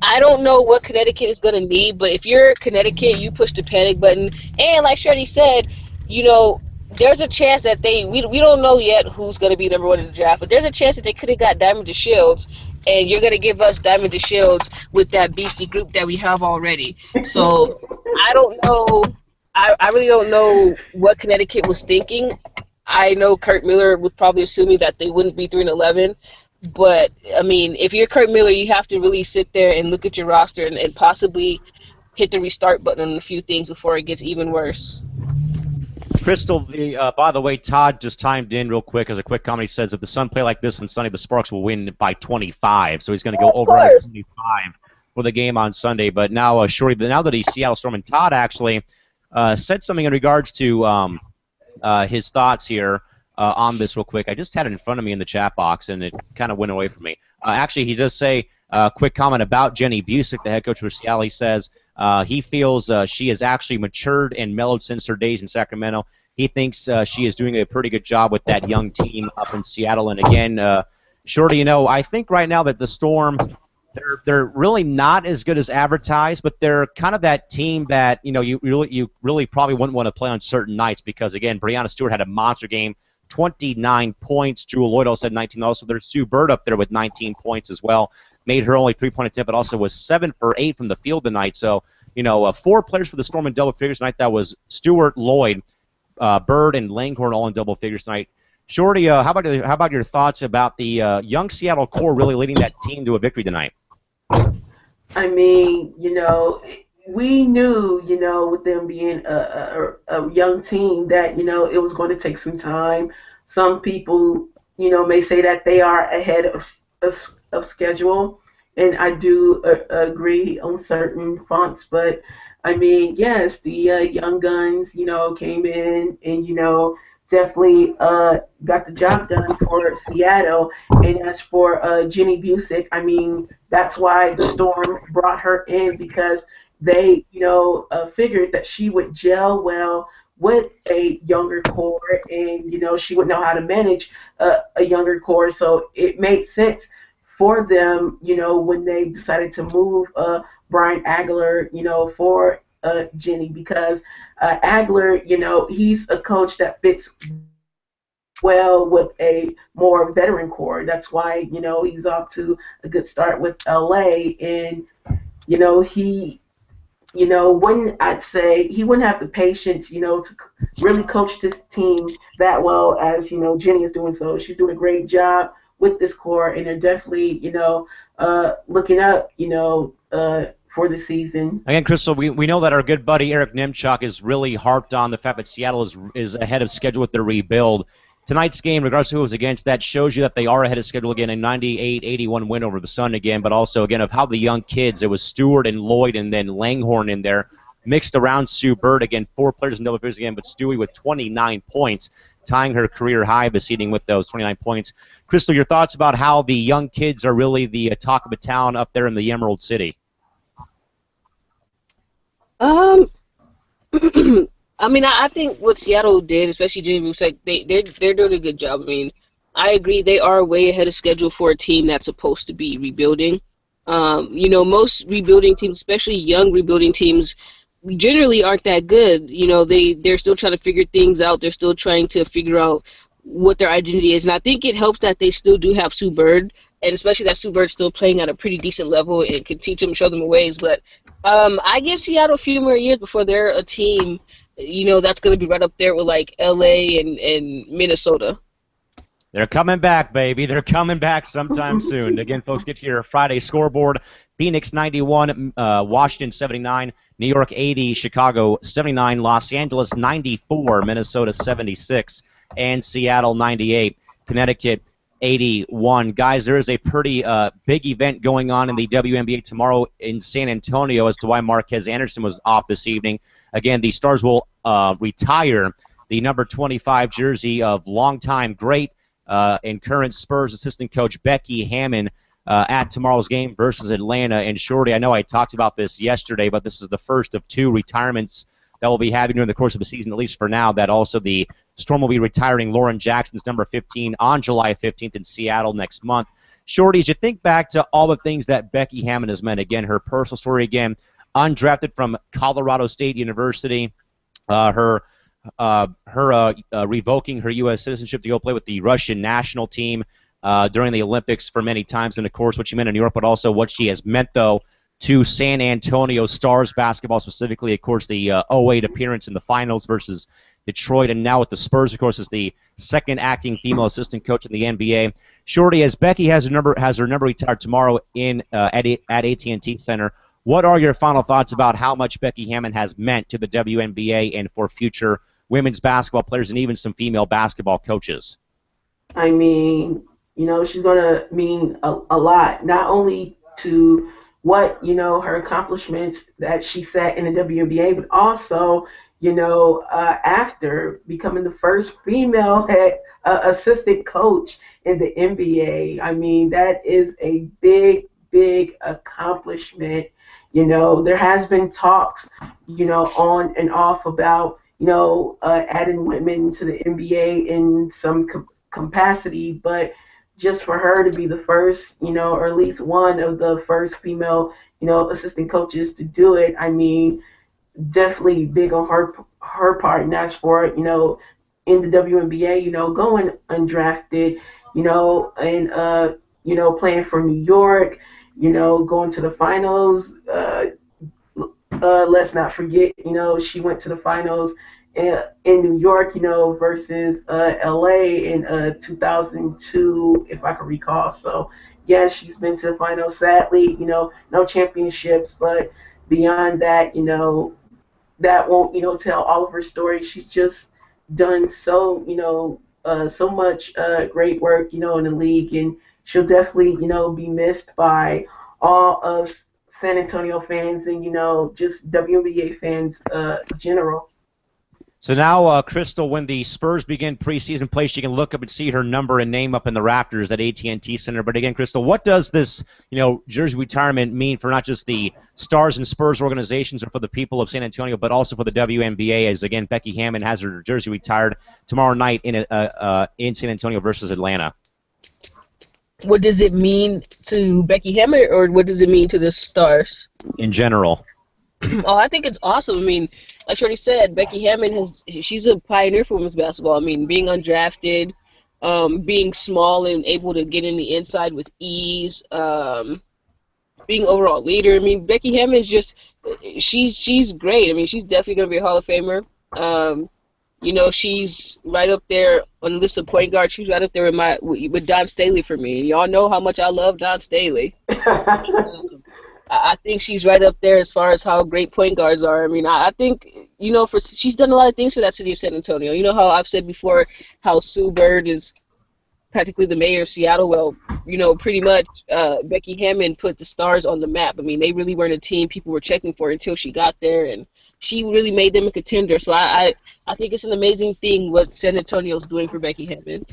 I don't know what Connecticut is going to need, but if you're Connecticut, you push the panic button. And like Shreddy said, you know, there's a chance that we don't know yet who's going to be number one in the draft, but there's a chance that they could have got Diamond DeShields, and you're going to give us Diamond DeShields with that beastie group that we have already. So I don't know. I really don't know what Connecticut was thinking. I know Kurt Miller was probably assuming that they wouldn't be 3-11, but I mean, if you're Kurt Miller, you have to really sit there and look at your roster and possibly hit the restart button on a few things before it gets even worse.
Crystal, by the way, Todd just chimed in real quick as a quick comment. He says if the Sun play like this on Sunday, the Sparks will win by 25. So he's going to go
Of
over under
course.
25 for the game on Sunday. But now, now that he's Seattle Storm, and Todd actually said something in regards to his thoughts here on this real quick. I just had it in front of me in the chat box, and it kind of went away from me. Actually, he does say a quick comment about Jenny Busick, the head coach for Seattle. He says he feels she has actually matured and mellowed since her days in Sacramento. He thinks she is doing a pretty good job with that young team up in Seattle. And again, Shorty, I think right now that the Storm, they're really not as good as advertised, but they're kind of that team that you really probably wouldn't want to play on certain nights because again, Breanna Stewart had a monster game, 29 points. Jewel Lloyd also had 19. Also, there's Sue Bird up there with 19 points as well. Made her only 3-point attempt, but also was 7 for 8 from the field tonight. So 4 players for the Storm in double figures tonight. That was Stewart, Lloyd, Bird, and Langhorn all in double figures tonight. Shorty, how about your thoughts about the young Seattle core really leading that team to a victory tonight?
I mean, we knew, with them being a young team that, it was going to take some time. Some people, may say that they are ahead of schedule, and I do agree on certain fonts. But I mean, yes, the young guns, came in and definitely got the job done for Seattle. And as for Jenny Busick, I mean, that's why the Storm brought her in because they, figured that she would gel well with a younger core, and she would know how to manage a younger core. So it made sense for them, when they decided to move Brian Agler, for Jenny, because Agler, he's a coach that fits well with a more veteran core. That's why he's off to a good start with LA, and he wouldn't, I'd say he wouldn't have the patience, to really coach this team that well as, Jenny is doing. So she's doing a great job with this core, and they're definitely, looking up, for the season.
Again, Crystal, we know that our good buddy Eric Nimchuk is really harped on the fact that Seattle is ahead of schedule with their rebuild. Tonight's game, regardless of who was against, that shows you that they are ahead of schedule again, a 98-81 win over the Sun again, but also, again, of how the young kids, it was Stewart and Lloyd and then Langhorne in there, mixed around Sue Bird, again, 4 players in double figures again, but Stewie with 29 points, tying her career high this evening with those 29 points. Crystal, your thoughts about how the young kids are really the talk of the town up there in the Emerald City?
Um, I mean, I think what Seattle did, especially Jimmy Busek, they're doing a good job. I mean, I agree they are way ahead of schedule for a team that's supposed to be rebuilding. Most rebuilding teams, especially young rebuilding teams, generally aren't that good. They're still trying to figure things out. They're still trying to figure out what their identity is, and I think it helps that they still do have Sue Bird, and especially that Sue Bird's still playing at a pretty decent level and can teach them, show them the ways. But I give Seattle a few more years before they're a team, that's going to be right up there with like LA and Minnesota.
They're coming back, baby. They're coming back sometime soon. Again, folks, get to your Friday scoreboard. Phoenix 91, Washington 79, New York 80, Chicago 79, Los Angeles 94, Minnesota 76, and Seattle 98, Connecticut 81. Guys, there is a pretty big event going on in the WNBA tomorrow in San Antonio as to why Marquez Anderson was off this evening. Again, the Stars will retire the number 25 jersey of longtime great and current Spurs assistant coach Becky Hammon at tomorrow's game versus Atlanta. And Shorty, I know I talked about this yesterday, but this is the first of 2 retirements that we'll be having during the course of the season, at least for now, that also the Storm will be retiring Lauren Jackson's number 15 on July 15th in Seattle next month. Shorty, as you think back to all the things that Becky Hammon has meant, again, her personal story, again, undrafted from Colorado State University, her revoking her U.S. citizenship to go play with the Russian national team during the Olympics for many times, and of course what she meant in New York, but also what she has meant, though, to San Antonio Stars basketball specifically. Of course, the 08 appearance in the finals versus Detroit, and now with the Spurs, of course, as the second acting female assistant coach in the NBA. Shorty, as Becky has her number retired tomorrow at AT&T Center, what are your final thoughts about how much Becky Hammon has meant to the WNBA and for future women's basketball players and even some female basketball coaches?
I mean, she's going to mean a lot, not only to what, her accomplishments that she set in the WNBA, but also, after becoming the first female head assistant coach in the NBA. I mean, that is a big, big accomplishment. There has been talks, on and off about, adding women to the NBA in some capacity, but just for her to be the first, or at least one of the first female, assistant coaches to do it, I mean, definitely big on her part. And that's for, in the WNBA, going undrafted, and playing for New York, going to the finals. Let's not forget, she went to the finals in New York, versus LA in 2002, if I can recall. So, yes, she's been to the finals. Sadly, no championships, but beyond that, that won't, tell all of her story. She's just done so, so much great work, in the league, and she'll definitely, be missed by all of San Antonio fans and, just WNBA fans in general.
So now, Crystal, when the Spurs begin preseason play, she can look up and see her number and name up in the rafters at AT&T Center. But again, Crystal, what does this, jersey retirement mean for not just the Stars and Spurs organizations or for the people of San Antonio, but also for the WNBA? As again, Becky Hammon has her jersey retired tomorrow night in San Antonio versus Atlanta.
What does it mean to Becky Hammon, or what does it mean to the Stars?
In general.
Oh, I think it's awesome. I mean, like Shorty said, Becky Hammon she's a pioneer for women's basketball. I mean, being undrafted, being small and able to get in the inside with ease, being overall leader. I mean, Becky Hammon's she's great. I mean, she's definitely going to be a Hall of Famer. She's right up there on the list of point guards. She's right up there with Don Staley for me. And y'all know how much I love Don Staley. I think she's right up there as far as how great point guards are. I mean, I think, she's done a lot of things for that city of San Antonio. You know how I've said before how Sue Bird is practically the mayor of Seattle? Well, pretty much Becky Hammon put the Stars on the map. I mean, they really weren't a team people were checking for until she got there, and she really made them a contender. So I think it's an amazing thing what San Antonio's doing for Becky Hammon.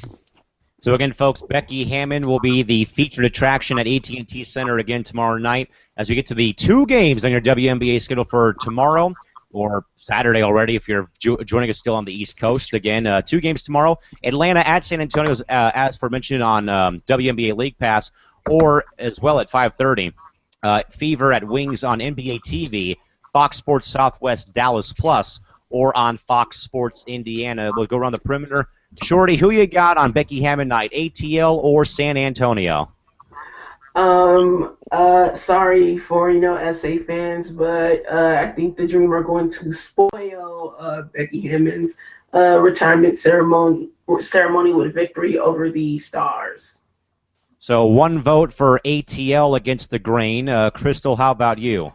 So again, folks, Becky Hammon will be the featured attraction at AT&T Center again tomorrow night as we get to the 2 games on your WNBA schedule for tomorrow or Saturday already if you're joining us still on the East Coast. Again, 2 games tomorrow. Atlanta at San Antonio, as mentioned on WNBA League Pass, or as well at 5:30. Fever at Wings on NBA TV, Fox Sports Southwest Dallas Plus, or on Fox Sports Indiana. We'll go around the perimeter. Shorty, who you got on Becky Hammon night, ATL or San Antonio?
Sorry for, SA fans, but I think the Dream are going to spoil Becky Hammon's retirement ceremony with victory over the Stars.
So 1 vote for ATL against the grain. Crystal, how about you?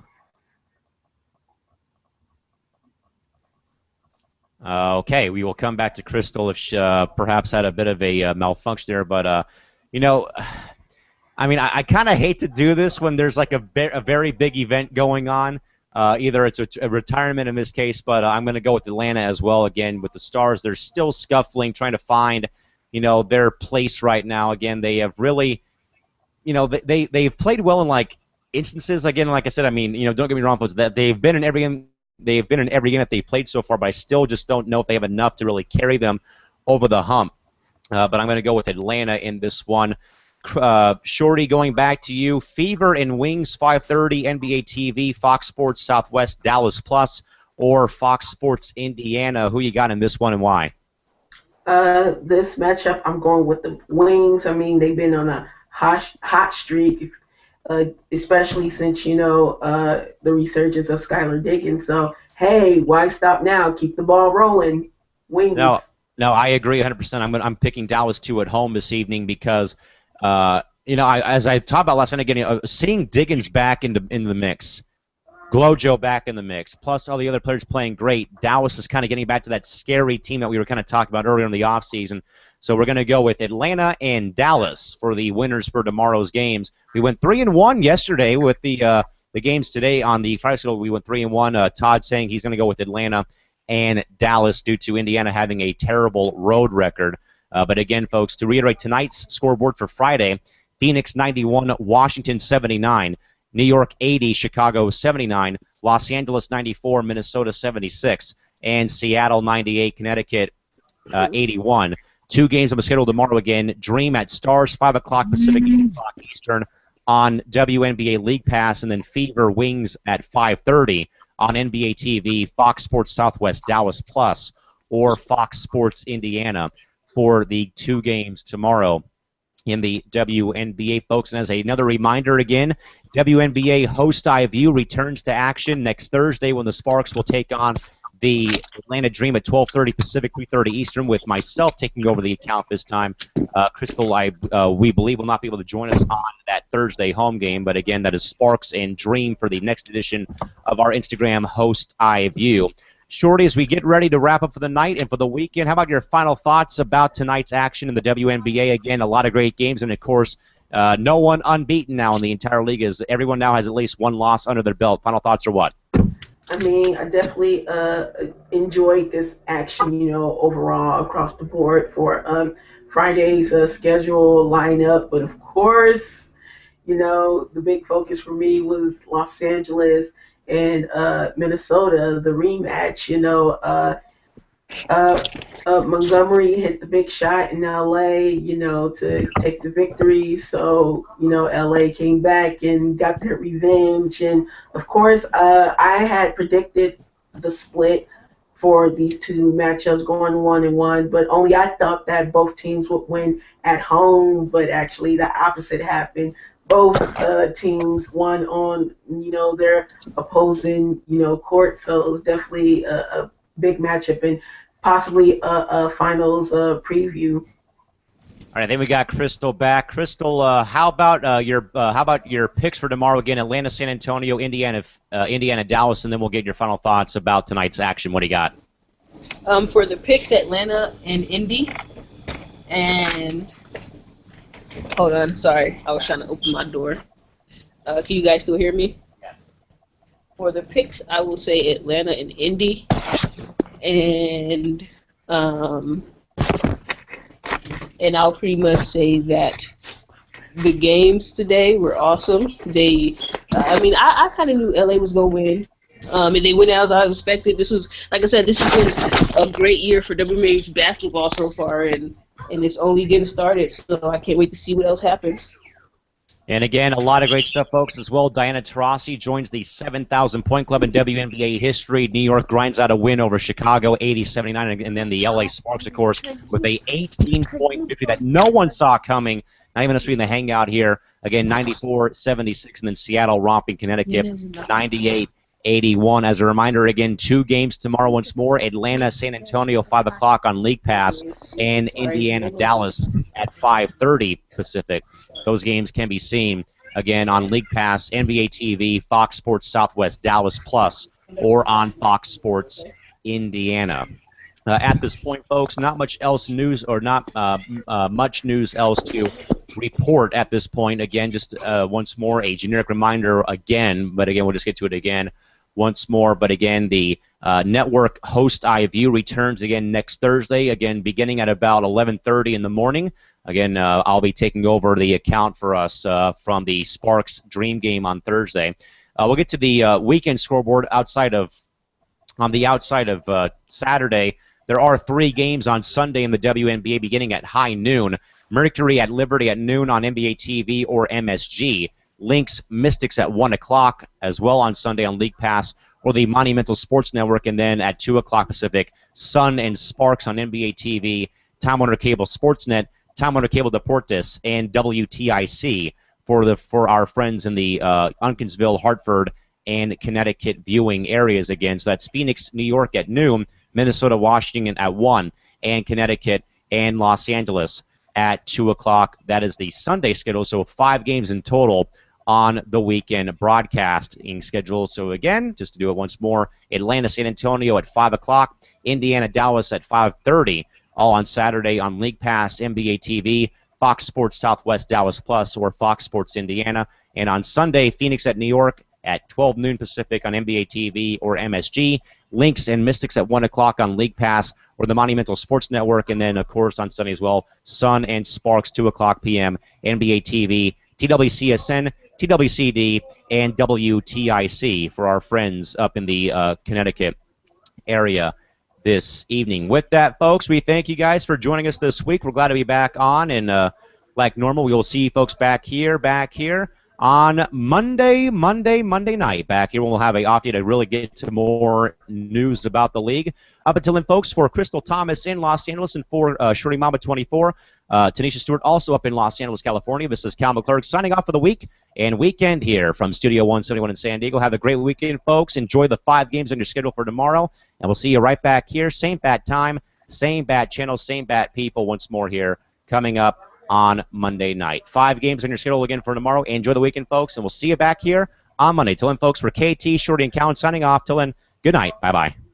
Okay, we will come back to Crystal if she perhaps had a bit of a malfunction there, but I mean, I kind of hate to do this when there's like a very big event going on. Either it's a retirement in this case, but I'm going to go with Atlanta as well. Again, with the Stars, they're still scuffling, trying to find, their place right now. Again, they have really, they've played well in like instances. Again, like I said, I mean, don't get me wrong, folks, that they've been in every game. They've been in every game that they've played so far, but I still just don't know if they have enough to really carry them over the hump. But I'm going to go with Atlanta in this one. Shorty, going back to you. Fever and Wings, 5:30, NBA TV, Fox Sports Southwest, Dallas Plus, or Fox Sports Indiana. Who you got in this one and why?
This matchup, I'm going with the Wings. I mean, they've been on a hot streak, especially since, the resurgence of Skylar Diggins. So, hey, why stop now? Keep the ball rolling. Wings.
No, I agree 100%. I'm picking Dallas 2 at home this evening because as I talked about last night, again, seeing Diggins back in the mix, Glojo back in the mix, plus all the other players playing great, Dallas is kind of getting back to that scary team that we were kind of talking about earlier in the offseason. So we're going to go with Atlanta and Dallas for the winners for tomorrow's games. We went 3-1 yesterday with the games today on the Friday schedule. We went 3-1. Todd saying he's going to go with Atlanta and Dallas due to Indiana having a terrible road record. But again, folks, to reiterate tonight's scoreboard for Friday, Phoenix 91, Washington 79, New York 80, Chicago 79, Los Angeles 94, Minnesota 76, and Seattle 98, Connecticut 81. 2 games on the schedule tomorrow again. Dream at Stars, 5 o'clock Pacific, 8 o'clock Eastern on WNBA League Pass, and then Fever Wings at 5:30 on NBA TV, Fox Sports Southwest Dallas Plus, or Fox Sports Indiana for the 2 games tomorrow in the WNBA, folks. And as another reminder again, WNBA host iView returns to action next Thursday when the Sparks will take on the Atlanta Dream at 12:30 Pacific, 3:30 Eastern, with myself taking over the account this time. Crystal, we believe, will not be able to join us on that Thursday home game, but again, that is Sparks and Dream for the next edition of our Instagram host iView. Shorty, as we get ready to wrap up for the night and for the weekend, how about your final thoughts about tonight's action in the WNBA? Again, a lot of great games, and of course, No one unbeaten now in the entire league. Is everyone now has at least one loss under their belt. Final thoughts are what?
I mean, I definitely enjoyed this action, overall across the board for Friday's schedule lineup. But of course, the big focus for me was Los Angeles and Minnesota, the rematch. Uh, Montgomery hit the big shot in LA, to take the victory. So, LA came back and got their revenge. And of course, I had predicted the split for these two matchups going 1-1, but only I thought that both teams would win at home, but actually the opposite happened. Both teams won on, their opposing, court. So it was definitely a big matchup. And possibly a finals preview.
All right, then we got Crystal back. Crystal, how about your picks for tomorrow again? Atlanta, San Antonio, Indiana, Dallas, and then we'll get your final thoughts about tonight's action. What do you got?
For the picks, Atlanta and Indy, and hold on, sorry, I was trying to open my door. Can you guys still hear me?
Yes.
For the picks, I will say Atlanta and Indy. And I'll pretty much say that the games today were awesome. I kind of knew LA was gonna win, and they went as I expected. This was, like I said, this has been a great year for WNBA basketball so far, and it's only getting started. So I can't wait to see what else happens.
And again, a lot of great stuff, folks, as well. Diana Taurasi joins the 7,000-point club in WNBA history. New York grinds out a win over Chicago, 80-79, and then the LA Sparks, of course, with a 18-point victory that no one saw coming, not even us being the hangout here. Again, 94-76, and then Seattle romping Connecticut, 98-81. As a reminder, again, 2 games tomorrow once more. Atlanta, San Antonio, 5 o'clock on League Pass, and Indiana, Dallas at 5:30 Pacific. Those games can be seen, again, on League Pass, NBA TV, Fox Sports Southwest, Dallas Plus, or on Fox Sports Indiana. At this point, folks, not much else news or not much news else to report at this point. Again, just once more, a generic reminder again, but again, we'll just get to it again once more. But again, the network host iView returns again next Thursday, again, beginning at about 11:30 in the morning. Again, I'll be taking over the account for us from the Sparks Dream game on Thursday. We'll get to the weekend scoreboard on the outside of Saturday. There are 3 games on Sunday in the WNBA beginning at high noon. Mercury at Liberty at noon on NBA TV or MSG. Lynx Mystics at 1 o'clock as well on Sunday on League Pass or the Monumental Sports Network. And then at 2 o'clock Pacific, Sun and Sparks on NBA TV, Time Warner Cable Sportsnet, Time Warner Cable Deportes, and WTIC for our friends in the Uncasville, Hartford, and Connecticut viewing areas again. So that's Phoenix, New York at noon, Minnesota, Washington at 1, and Connecticut and Los Angeles at 2 o'clock. That is the Sunday schedule, so 5 games in total on the weekend broadcasting schedule. So again, just to do it once more, Atlanta, San Antonio at 5 o'clock, Indiana, Dallas at 5:30, all on Saturday on League Pass, NBA TV, Fox Sports Southwest, Dallas Plus, or Fox Sports Indiana. And on Sunday, Phoenix at New York at 12 noon Pacific on NBA TV or MSG, Lynx and Mystics at 1 o'clock on League Pass or the Monumental Sports Network, and then, of course, on Sunday as well, Sun and Sparks, 2 o'clock p.m., NBA TV, TWCSN, TWCD, and WTIC for our friends up in the Connecticut area this evening. With that, folks, we thank you guys for joining us this week. We're glad to be back on, and like normal, we will see you folks back here on Monday night. Back here, we'll have an off day to really get to more news about the league. Up until then, folks, for Crystal Thomas in Los Angeles and for Shorty Mamba 24, Tanisha Stewart also up in Los Angeles, California. This is Cal McClurg signing off for the week and weekend here from Studio 171 in San Diego. Have a great weekend, folks. Enjoy the 5 games on your schedule for tomorrow, and we'll see you right back here. Same bat time, same bat channel, same bat people once more here coming up on Monday night. 5 games on your schedule again for tomorrow. Enjoy the weekend, folks, and we'll see you back here on Monday. Till then, folks, for KT, Shorty, and Cowan signing off. Till then, good night. Bye-bye.